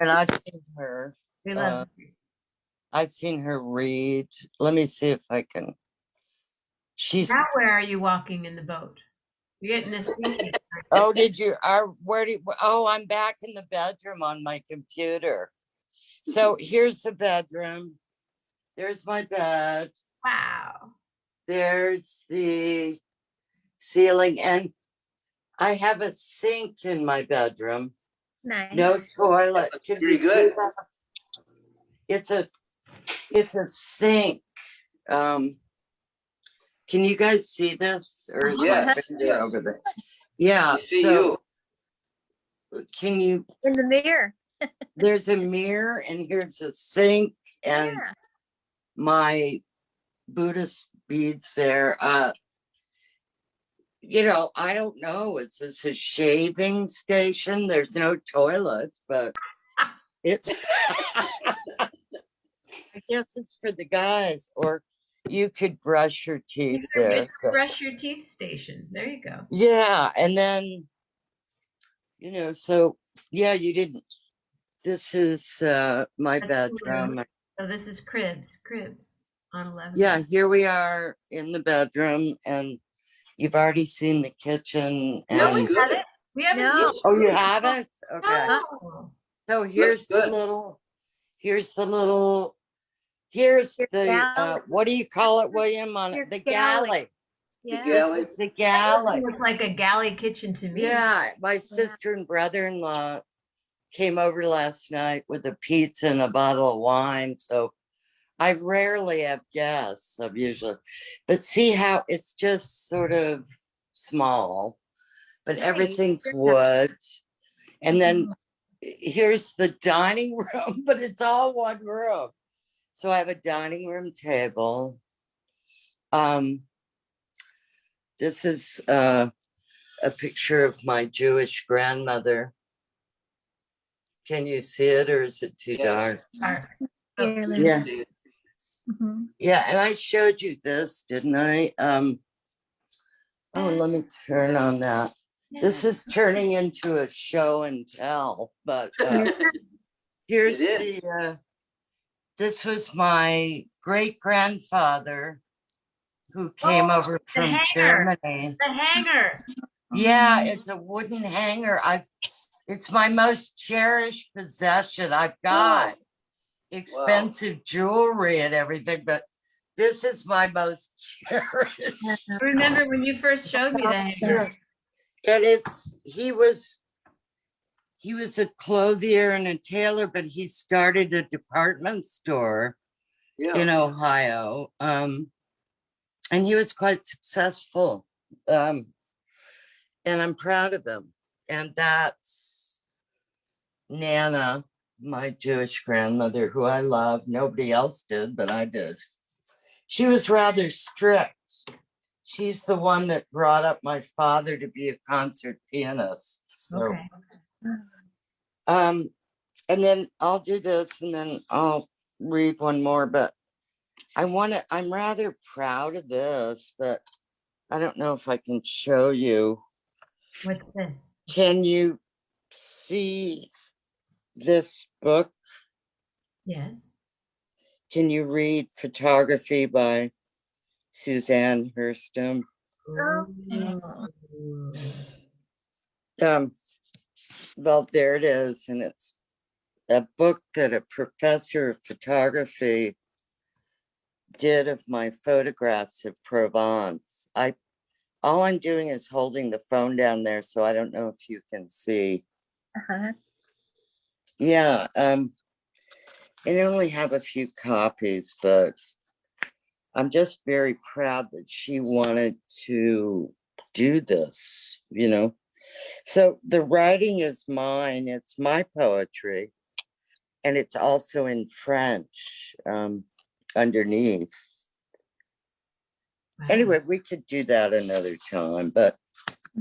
And I've seen her. We love you. I've seen her read. Let me see if I can. She's. Now where are you walking in the boat? You're getting a seasick. Oh, did you? Where do you? Oh, I'm back in the bedroom on my computer. So here's the bedroom. There's my bed. Wow. There's the ceiling, and I have a sink in my bedroom. Nice. No toilet. Can Pretty you see good. that? It's a sink. Can you guys see this? Or is my Yes, finger yes. over there? Yeah, I see so you. can you, In the mirror. there's a mirror and here's a sink and Yeah. my Buddhist beads there. I don't know. Is this a shaving station? There's no toilet, but it's I guess it's for the guys, or you could brush your teeth there. It's a brush your teeth station. There you go. Yeah, and then so yeah, you didn't. This is my That's the room. bedroom. So this is cribs on 11. Yeah, here we are in the bedroom, and you've already seen the kitchen. No, And we good. haven't. We haven't seen. No. oh, you haven't? Okay. No. So here's the good. little, here's the little, here's Your the galley. what do you call it, William? On Your the galley. galley. Yeah. This Galley. is the That galley. looks like a galley kitchen to me. Yeah, my sister and brother-in-law came over last night with a pizza and a bottle of wine. So I rarely have guests. I've usually, but see how it's just sort of small, but Nice. everything's Good. wood. And then here's the dining room, but it's all one room. So I have a dining room table. This is a picture of my Jewish grandmother. Can you see it, or is it too Yes. dark? Here, Lou. Yeah. Mhm. Yeah, and I showed you this, didn't I? Oh, let me turn on that. This is turning into a show and tell, but here's It is. this was my great grandfather who came Oh, over the from hanger. Germany. The hanger. Yeah, it's a wooden hanger. It's my most cherished possession. I've got expensive jewelry and everything, but this is my most cherished. I remember when you first showed me the hanger. And he was a clothier and a tailor, but he started a department store Yeah. in Ohio. And he was quite successful. And I'm proud of him. And that's Nana, my Jewish grandmother, who I love. Nobody else did, but I did. She was rather strict. She's the one that brought up my father to be a concert pianist. So, Okay. and then I'll do this and then I'll read one more, but I'm rather proud of this, but I don't know if I can show you. What's this? Can you see this book? Yes. Can you read Photography by Suzanne Hurston? Ooh. Well, there it is, and it's a book that a professor of photography did of my photographs of Provence. All I'm doing is holding the phone down there, so I don't know if you can see. Uh-huh. Yeah, I only have a few copies, but I'm just very proud that she wanted to do this, So the writing is mine, it's my poetry, and it's also in French underneath. Wow. Anyway, we could do that another time, but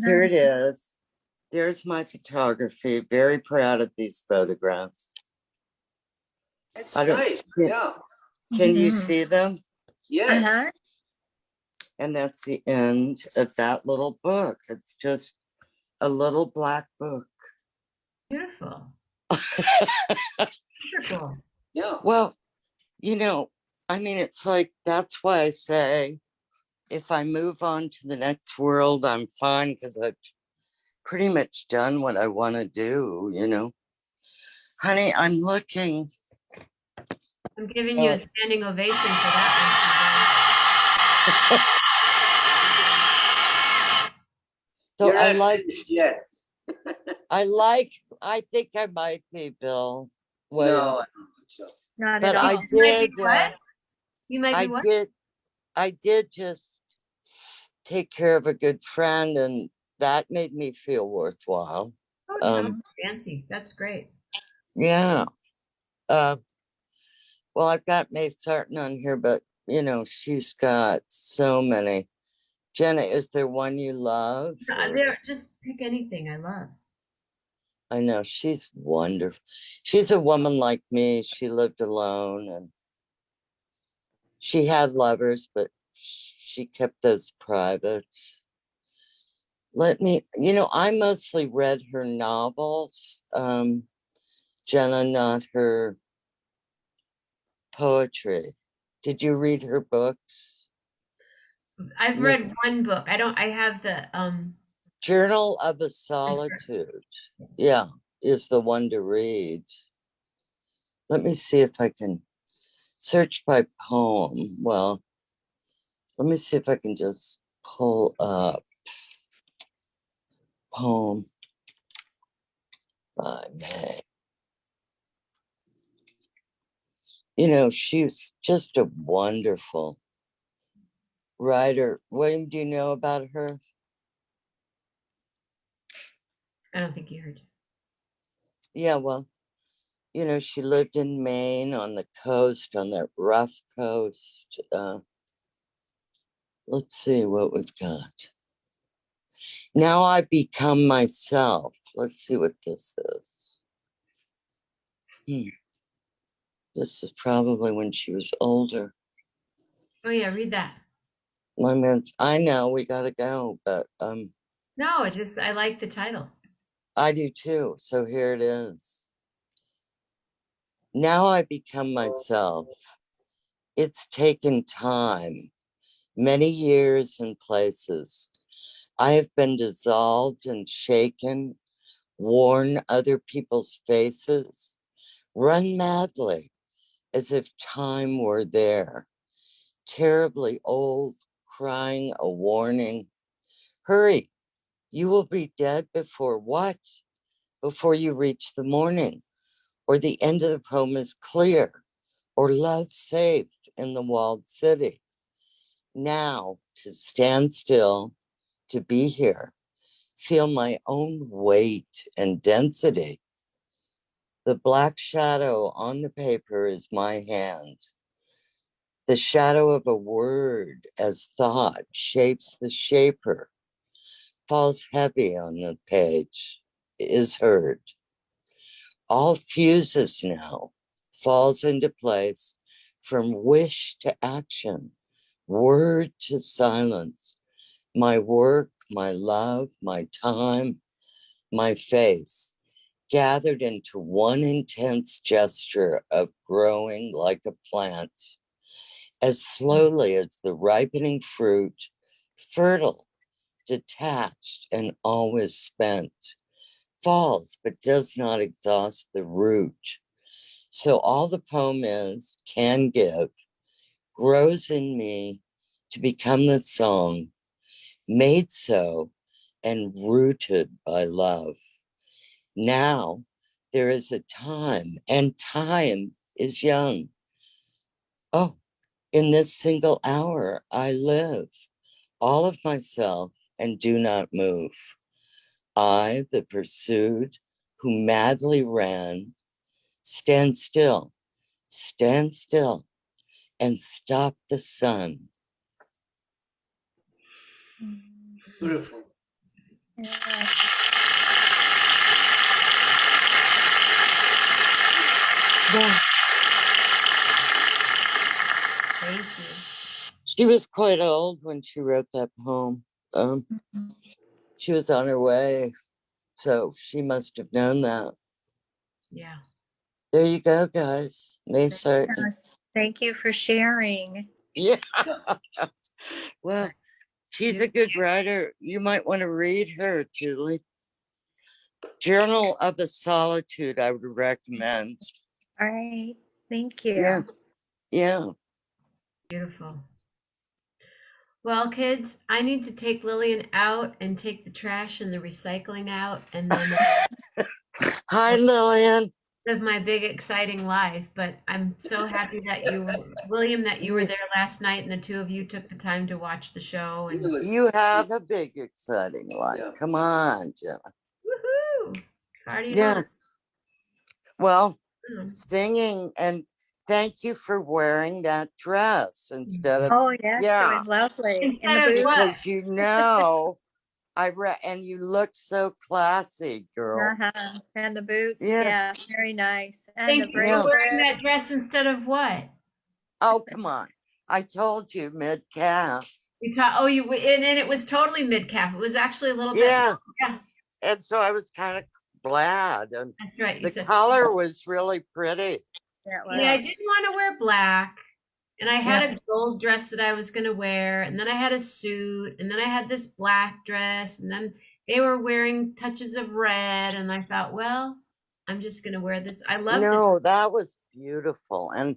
here it is. There's my photography. Very proud of these photographs. That's I don't- nice. yeah. Yeah. Can you Mhm. see them? Yes. Uh-huh. And that's the end of that little book. It's just a little black book. Beautiful. Wonderful. Yeah. Well, it's like, that's why I say, if I move on to the next world, I'm fine, because I've pretty much done what I want to do. Honey, I'm looking. I'm giving you a standing ovation for that So You're I not like, finished yet. I think I might be, Bill. No, I don't think so. Not But at all. I one, Susan. You might did, be what? You might I be what? did, I did just take care of a good friend, and that made me feel worthwhile. Oh, tell me, fancy. That's great. Yeah. Uh, well, I've got May Sarton on here, but she's got so many. Jenna, is there one you love? There, just pick anything I love. I know she's wonderful. She's a woman like me. She lived alone and she had lovers, but she kept those private. I mostly read her novels, Jenna, not her poetry. Did you read her books? I've Miss read one book. I have the Journal of a Solitude. Yeah, is the one to read. Let me see if I can search by poem. Well, let me see if I can just pull up poem by May. She's just a wonderful writer. William, do you know about her? I don't think you heard. Yeah, well, she lived in Maine on the coast, on that rough coast. Let's see what we've got. Now I become myself. Let's see what this is. This is probably when she was older. Oh yeah, read that. I know we gotta go, but No, I like the title. I do too. So here it is. Now I become myself. It's taken time, many years and places. I have been dissolved and shaken, worn other people's faces, run madly as if time were there, terribly old, crying a warning. Hurry, you will be dead before what? Before you reach the morning, or the end of the poem is clear, or love safe in the walled city. Now, to stand still, to be here, feel my own weight and density. The black shadow on the paper is my hand. The shadow of a word as thought shapes the shaper, falls heavy on the page, is heard. All fuses now, falls into place from wish to action, word to silence. My work, my love, my time, my face, gathered into one intense gesture of growing like a plant, as slowly as the ripening fruit, fertile, detached, and always spent, falls but does not exhaust the root. So all the poem can give, grows in me to become the song, made so and rooted by love. Now there is a time, and time is young. Oh, in this single hour I live, all of myself, and do not move. I, the pursued, who madly ran, stand still, and stop the sun. Beautiful. Yeah. Thank you. She was quite old when she wrote that poem. She was on her way, so she must have known that. Yeah. There you go, guys. May Sarton. Thank you for sharing. Yeah. Well, she's a good writer. You might want to read her, Julie. Journal of a Solitude, I would recommend. All right. Thank you. Yeah. Yeah. Beautiful. Well, kids, I need to take Lillian out and take the trash and the recycling out, and then Hi, Lillian. of my big exciting life, but I'm so happy that you were, William, that you were You, there last night and the two of you took the time to watch the show It and was, you have a big, exciting life. yeah. Come on, Jenna. woohoo! Partying Yeah. on. Well, Mm. singing, and thank you for wearing that dress instead of, Oh, yes, it yeah, was lovely. And the Instead of boots. what? because I read, and you look so classy, girl. Uh-huh. And the boots. Yeah, Yeah, very nice. And the Thank you for yeah. wearing bracelet. that dress instead of what? Oh, come on. I told you mid calf. You taught, oh, and it was totally mid calf. It was actually a little bit. Yeah. Yeah, And so I was kind of glad. And that's right. You the said, color was really pretty. That yeah, I was. didn't want to wear black. And I Yeah. had a gold dress that I was going to wear. And then I had a suit. And then I had this black dress. And then they were wearing touches of red. And I thought, well, I'm just going to wear this. I love this. No, that was beautiful. And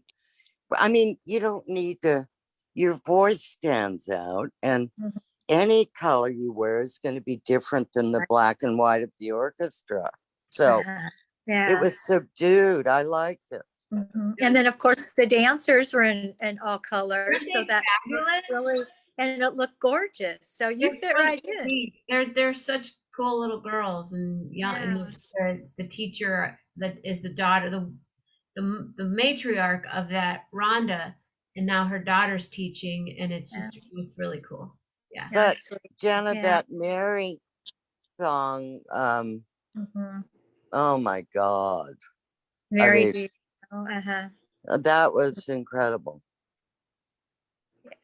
I mean, you don't need to, your voice stands out. And Mhm. any color you wear is going to be different than the black and white of the orchestra. So Uh-huh. it Yeah. was subdued. I liked it. Mhm. And then, of course, the dancers were in all colors, Aren't so they that was fabulous? really, and it looked gorgeous. So you They're fit so right in. sweet. They're such cool little girls, and young, and the teacher that is the daughter, the matriarch of that, Rhonda, and now her daughter's teaching, and it's Yeah. just it was really cool. Yeah. Yeah, But sweet. Jenna, Yeah. that Mary song, Mhm. oh my God. Very mean, deep. Oh, uh-huh. That was incredible.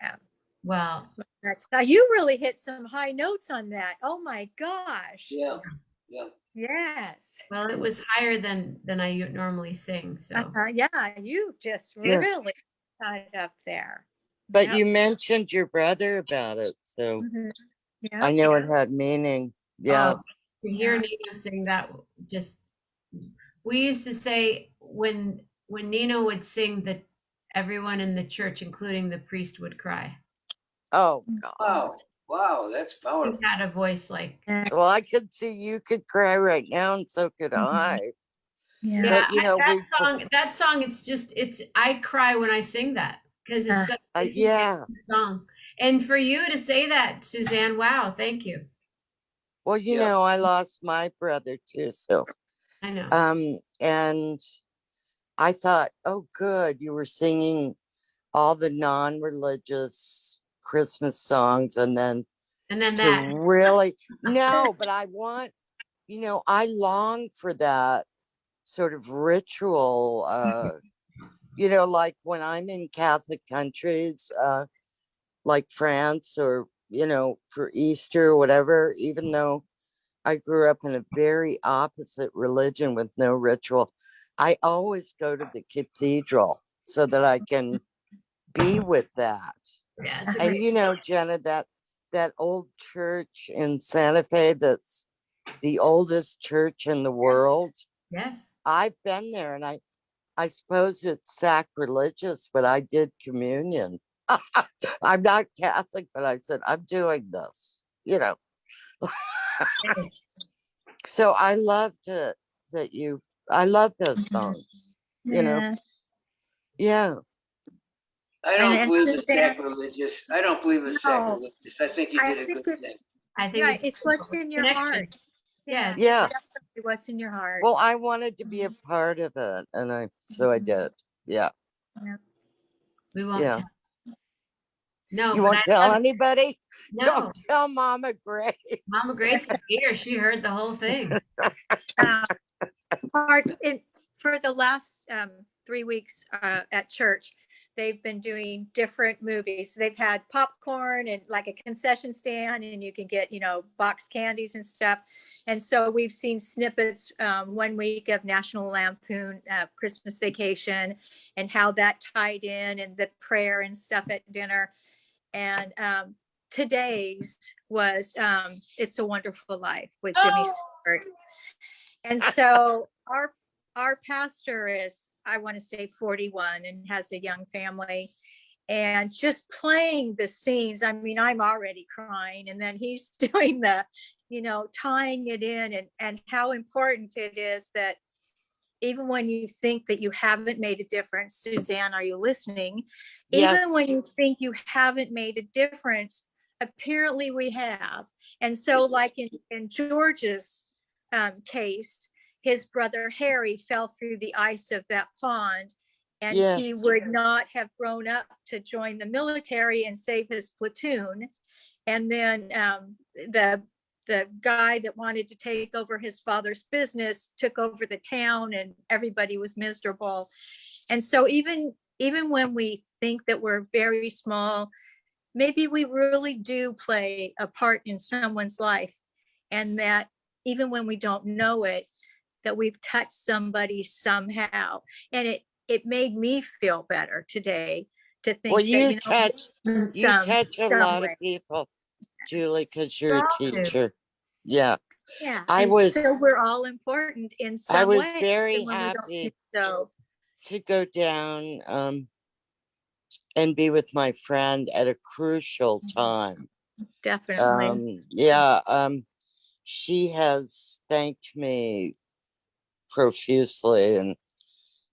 Yeah. Well, That's you really hit some high notes on that. Oh my gosh. Yeah, yeah. Yes. well, it was higher than I normally sing. So Yeah, you just Yeah. really got it up there. But Yep. you mentioned your brother about it. So Mhm. Yep. I know it had meaning. Yeah. oh, to hear Yeah. Nina sing that, just we used to say when Nina would sing that everyone in the church, including the priest, would cry. Oh Mm. God. Wow, wow, that's He powerful. had a voice like, Yeah. Well, I could see you could cry right now, and so could Mhm. I. Yeah. yeah, But you know, that song, it's I cry when I sing that because it's it's a yeah. beautiful song. And for you to say that, Suzanne, wow, thank you. Well, you Yeah. know, I lost my brother too. So, I know. and I thought, oh, good, you were singing all the non-religious Christmas songs, and then And then to that, really no, but I want, you know, I long for that sort of ritual, you know, like when I'm in Catholic countries, like France, or, you know, for Easter or whatever, even though I grew up in a very opposite religion with no ritual, I always go to the cathedral so that I can be with that. yeah, it's a And great. you know, Jenna, that old church in Santa Fe, that's the oldest church in the world. Yes. I've been there, and I suppose it's sacrilegious, but I did communion. I'm not Catholic, but I said, I'm doing this, you know. So I loved it that I love those Mhm. songs, you know. Yeah. Yeah. I And, don't and believe it's Suzanne, sacrilegious. I don't believe it's no, sacrilegious. I think you I did a think good it's, thing. I think yeah, it's what's in your connection. heart. Yeah. Yeah. Definitely what's in your heart. Well, I wanted to be a part of it, and so I Mhm. did. Yeah. Yeah. We won't Yeah. tell. No, You but won't I tell love anybody? no. Don't tell Mama Grace. Mama Grace is here. She heard the whole thing. For the last 3 weeks at church, they've been doing different movies. They've had popcorn and like a concession stand, and you can get, box candies and stuff. And so we've seen snippets 1 week of National Lampoon Christmas Vacation, and how that tied in, and the prayer and stuff at dinner. And today's was It's a Wonderful Life with Jimmy Oh, Stewart. And so our pastor is, I want to say, 41 and has a young family, and just playing the scenes. I mean, I'm already crying, and then he's doing the, tying it in, and how important it is that even when you think that you haven't made a difference, Suzanne, are you listening? Yes, Even when you think you haven't made a difference, apparently we have. And so like in George's case, his brother Harry fell through the ice of that pond, and he yes, would not have grown up to join the military and save his platoon. And then the guy that wanted to take over his father's business took over the town, and everybody was miserable. And so even when we think that we're very small, maybe we really do play a part in someone's life, and that even when we don't know it, that we've touched somebody somehow. And it made me feel better today to well, think that, in you touch a some lot of way. people, Julie, because you're We a all do. teacher. Yeah, Yeah. I And was, so we're all important in I some was way, very even when we don't think happy so. to go down, and be with my friend at a crucial time. Definitely. Yeah, she has thanked me profusely and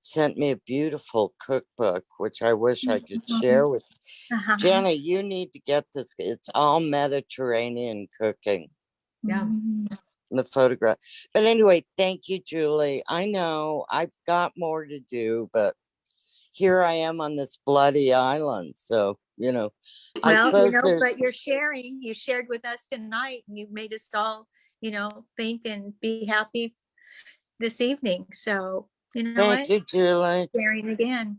sent me a beautiful cookbook, which I wish I could share with Uh-huh. Jenna. You need to get this. It's all Mediterranean cooking. Yeah. The photograph. But anyway, thank you, Julie. I know I've got more to do, but here I am on this bloody island. So, I Well, suppose there's, but you're sharing, you shared with us tonight, and you made us all, think and be happy this evening. So, you know thank what? you, Julie. Sharing again.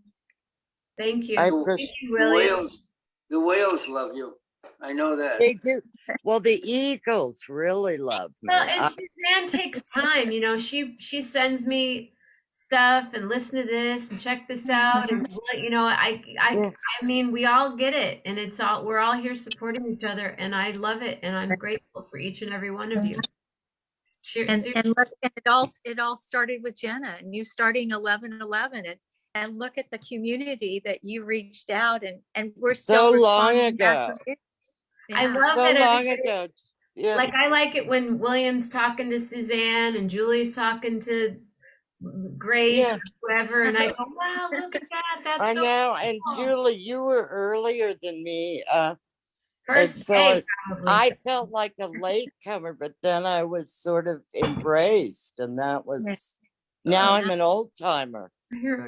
Thank you. I The, Thank appreciate you, the William. whales, the whales love you. I know that. they do. Well, the Eagles really love Well, me. and Suzanne takes time, she sends me stuff and listen to this and check this out and Yeah, I mean we all get it and we're all here supporting each other and I love it and I'm grateful for each and every one of you. And it all started with Jenna and you starting 1111, and look at the community that you reached out, and we're still so long responding back ago. from you. I Yeah. love So that long everybody ago. Yeah, like I like it when William's talking to Suzanne and Julie's talking to Grace yeah, or whoever and I go, wow, look at that. That's I so know. And cool. Julie, you were earlier than me. And First so day, probably. I felt like a latecomer, but then I was sort of embraced, and that Yeah. was, now I'm an old timer. Well,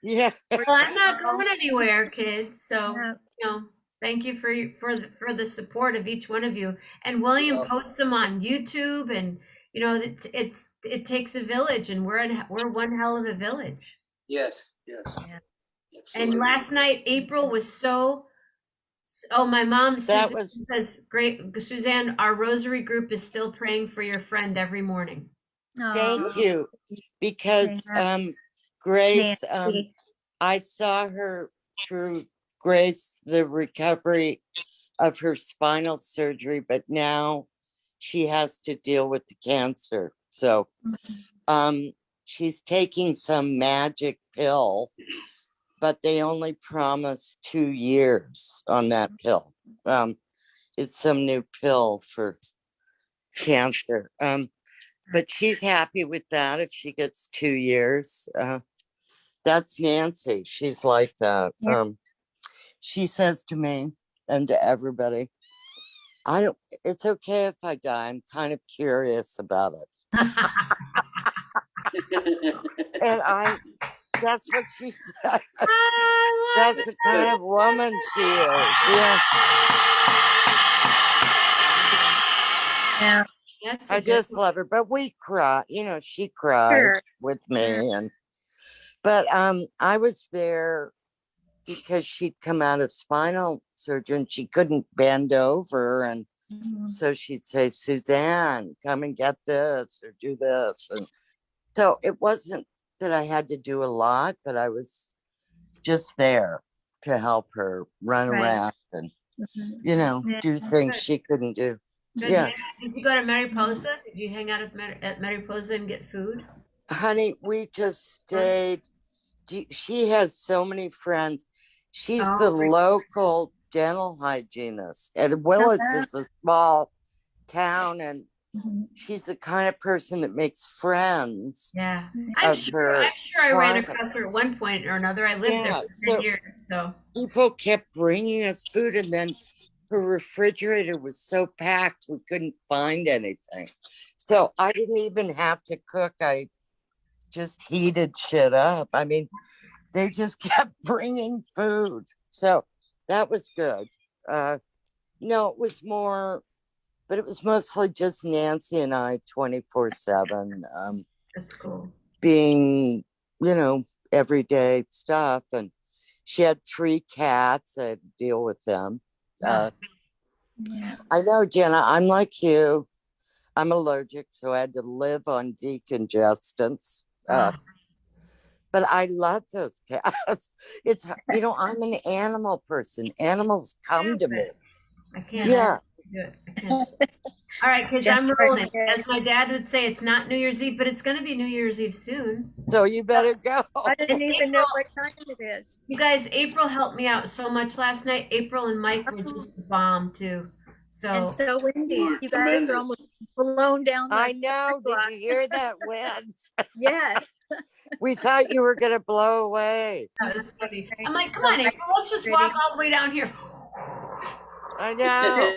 Yeah. I'm not going anywhere, kids. So, Yeah. thank you for the support of each one of you. And William Well, posts them on YouTube, and it takes a village, and we're one hell of a village. yes, yes, Yeah. And absolutely. last night, April was oh, my mom, That Suzanne was, says, great, Suzanne, our rosary group is still praying for your friend every morning. thank Oh, you, because yeah. Grace, Nancy. I saw her through Grace, the recovery of her spinal surgery, but now she has to deal with the cancer. So she's taking some magic pill, but they only promise 2 years on that pill. It's some new pill for cancer. But she's happy with that if she gets 2 years. That's Nancy. She's like that. Yeah. She says to me and to everybody, I don't, it's okay if I die. I'm kind of curious about it. And that's what she said. I love That's the kind of woman she is. Yeah. Yeah. That's I a good just love her. But we cry, she cried Sure. with me. Sure. But I was there because she'd come out of spinal surgery and she couldn't bend over. And Mhm. so she'd say, Suzanne, come and get this or do this. And so it wasn't that I had to do a lot, but I was just there to help her run Right. around and, Mhm. Yeah. do things Good. she couldn't do. Good. Yeah. Did you go to Mariposa? Did you hang out at Mariposa and get food? Honey, we just stayed. She has so many friends. She's the Oh, local dental hygienist. And Willits is a small town, and Mhm. she's the kind of person that makes friends Yeah. of her I'm sure I ran clients. across her at one point or another. I lived there Yeah, for 10 so years, so. people kept bringing us food, and then her refrigerator was so packed we couldn't find anything. So I didn't even have to cook. I just heated shit up. I mean, they just kept bringing food. So that was good. No, it was more, but it was mostly just Nancy and I 24/7, That's cool. being, everyday stuff. And she had 3 cats. I had to deal with them. Yeah. Yeah. I know, Jenna, I'm like you. I'm allergic, so I had to live on decongestants. Ah, But I love those cats. I'm an animal person. Animals come to me. I can't Yeah. do it. I can't. All right, kids, Jen's I'm very rolling. good. As my dad would say, it's not New Year's Eve, but it's going to be New Year's Eve soon. So you better go. I didn't even know April, what time it is. you guys, April helped me out so much last night. April and Mike were just the bomb too. And So so windy. You were You guys were tremendous. almost blown down the I know. Did sidewalk. you hear that wind? Yes. We thought you were going to blow away. that was funny. I'm like, come So on, nice April, let's just pretty. walk all the way down here. I know.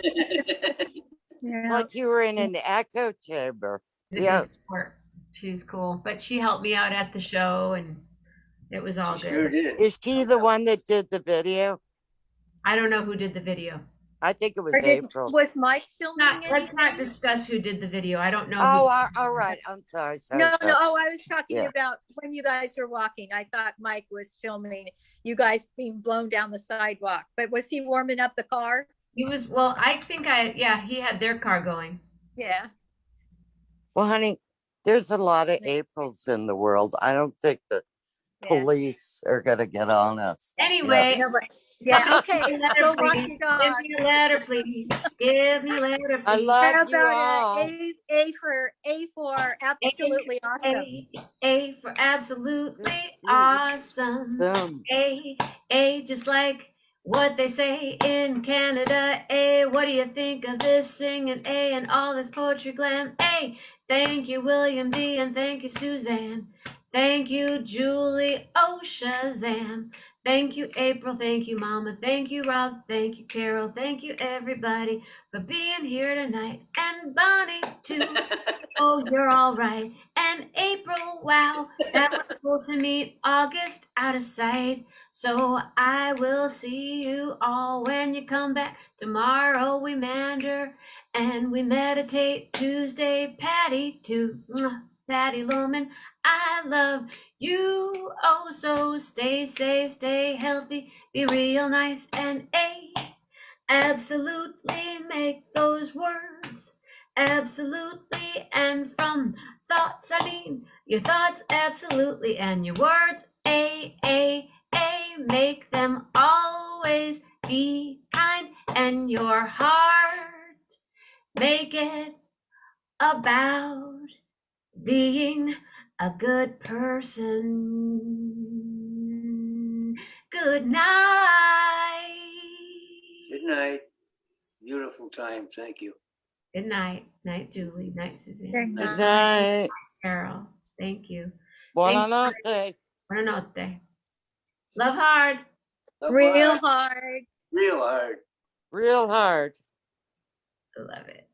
Yeah. Like you were in an echo chamber. It's a Yeah. good sport. She's cool, but she helped me out at the show, and it was all She sure good. did. Is she the one that did the video? I don't know who did the video. I think it was Or April. was Mike filming Let's not anything? discuss who did the video. I don't know. Oh, Who all right. I'm sorry. No, Sorry. no. Oh, I was talking Yeah. about when you guys were walking. I thought Mike was filming you guys being blown down the sidewalk. But was he warming up the car? He was, he had their car going. Yeah. Well, honey, there's a lot of Aprils in the world. I don't think the Yeah. police are going to get on us. Anyway, No, but yeah. Okay. give me a Go letter, walk please. your dog. Give me a letter, please. Give me a letter, I please. love How you about all. A for absolutely awesome? A for absolutely awesome. Awesome. A, just like what they say in Canada. A, what do you think of this singing? A, and all this poetry glam. A, thank you, William D, and thank you, Suzanne. Thank you, Julie. Oh, Shazam. Thank you, April. Thank you, Mama. Thank you, Rob. Thank you, Carol. Thank you, everybody, for being here tonight. And Bonnie, too. Oh, you're all right. And April, wow, that was cool to meet. August, out of sight. So I will see you all when you come back. Tomorrow we meander and we meditate. Tuesday, Patty, too. Patty Loman, I love you. Oh, so stay safe, stay healthy, be real nice, and absolutely make those words. Absolutely, and from thoughts, I mean your thoughts, absolutely, and your words, make them always be kind, and your heart, make it about being a good person. Good night. Good night. Beautiful time. Thank you. Good night. Night, Julie. Night, Suzanne. Good Good night. night. Carol. Thank you. Buonanotte. Buonanotte. Love hard. Love Real hard. hard. Real hard. Real hard. Love it.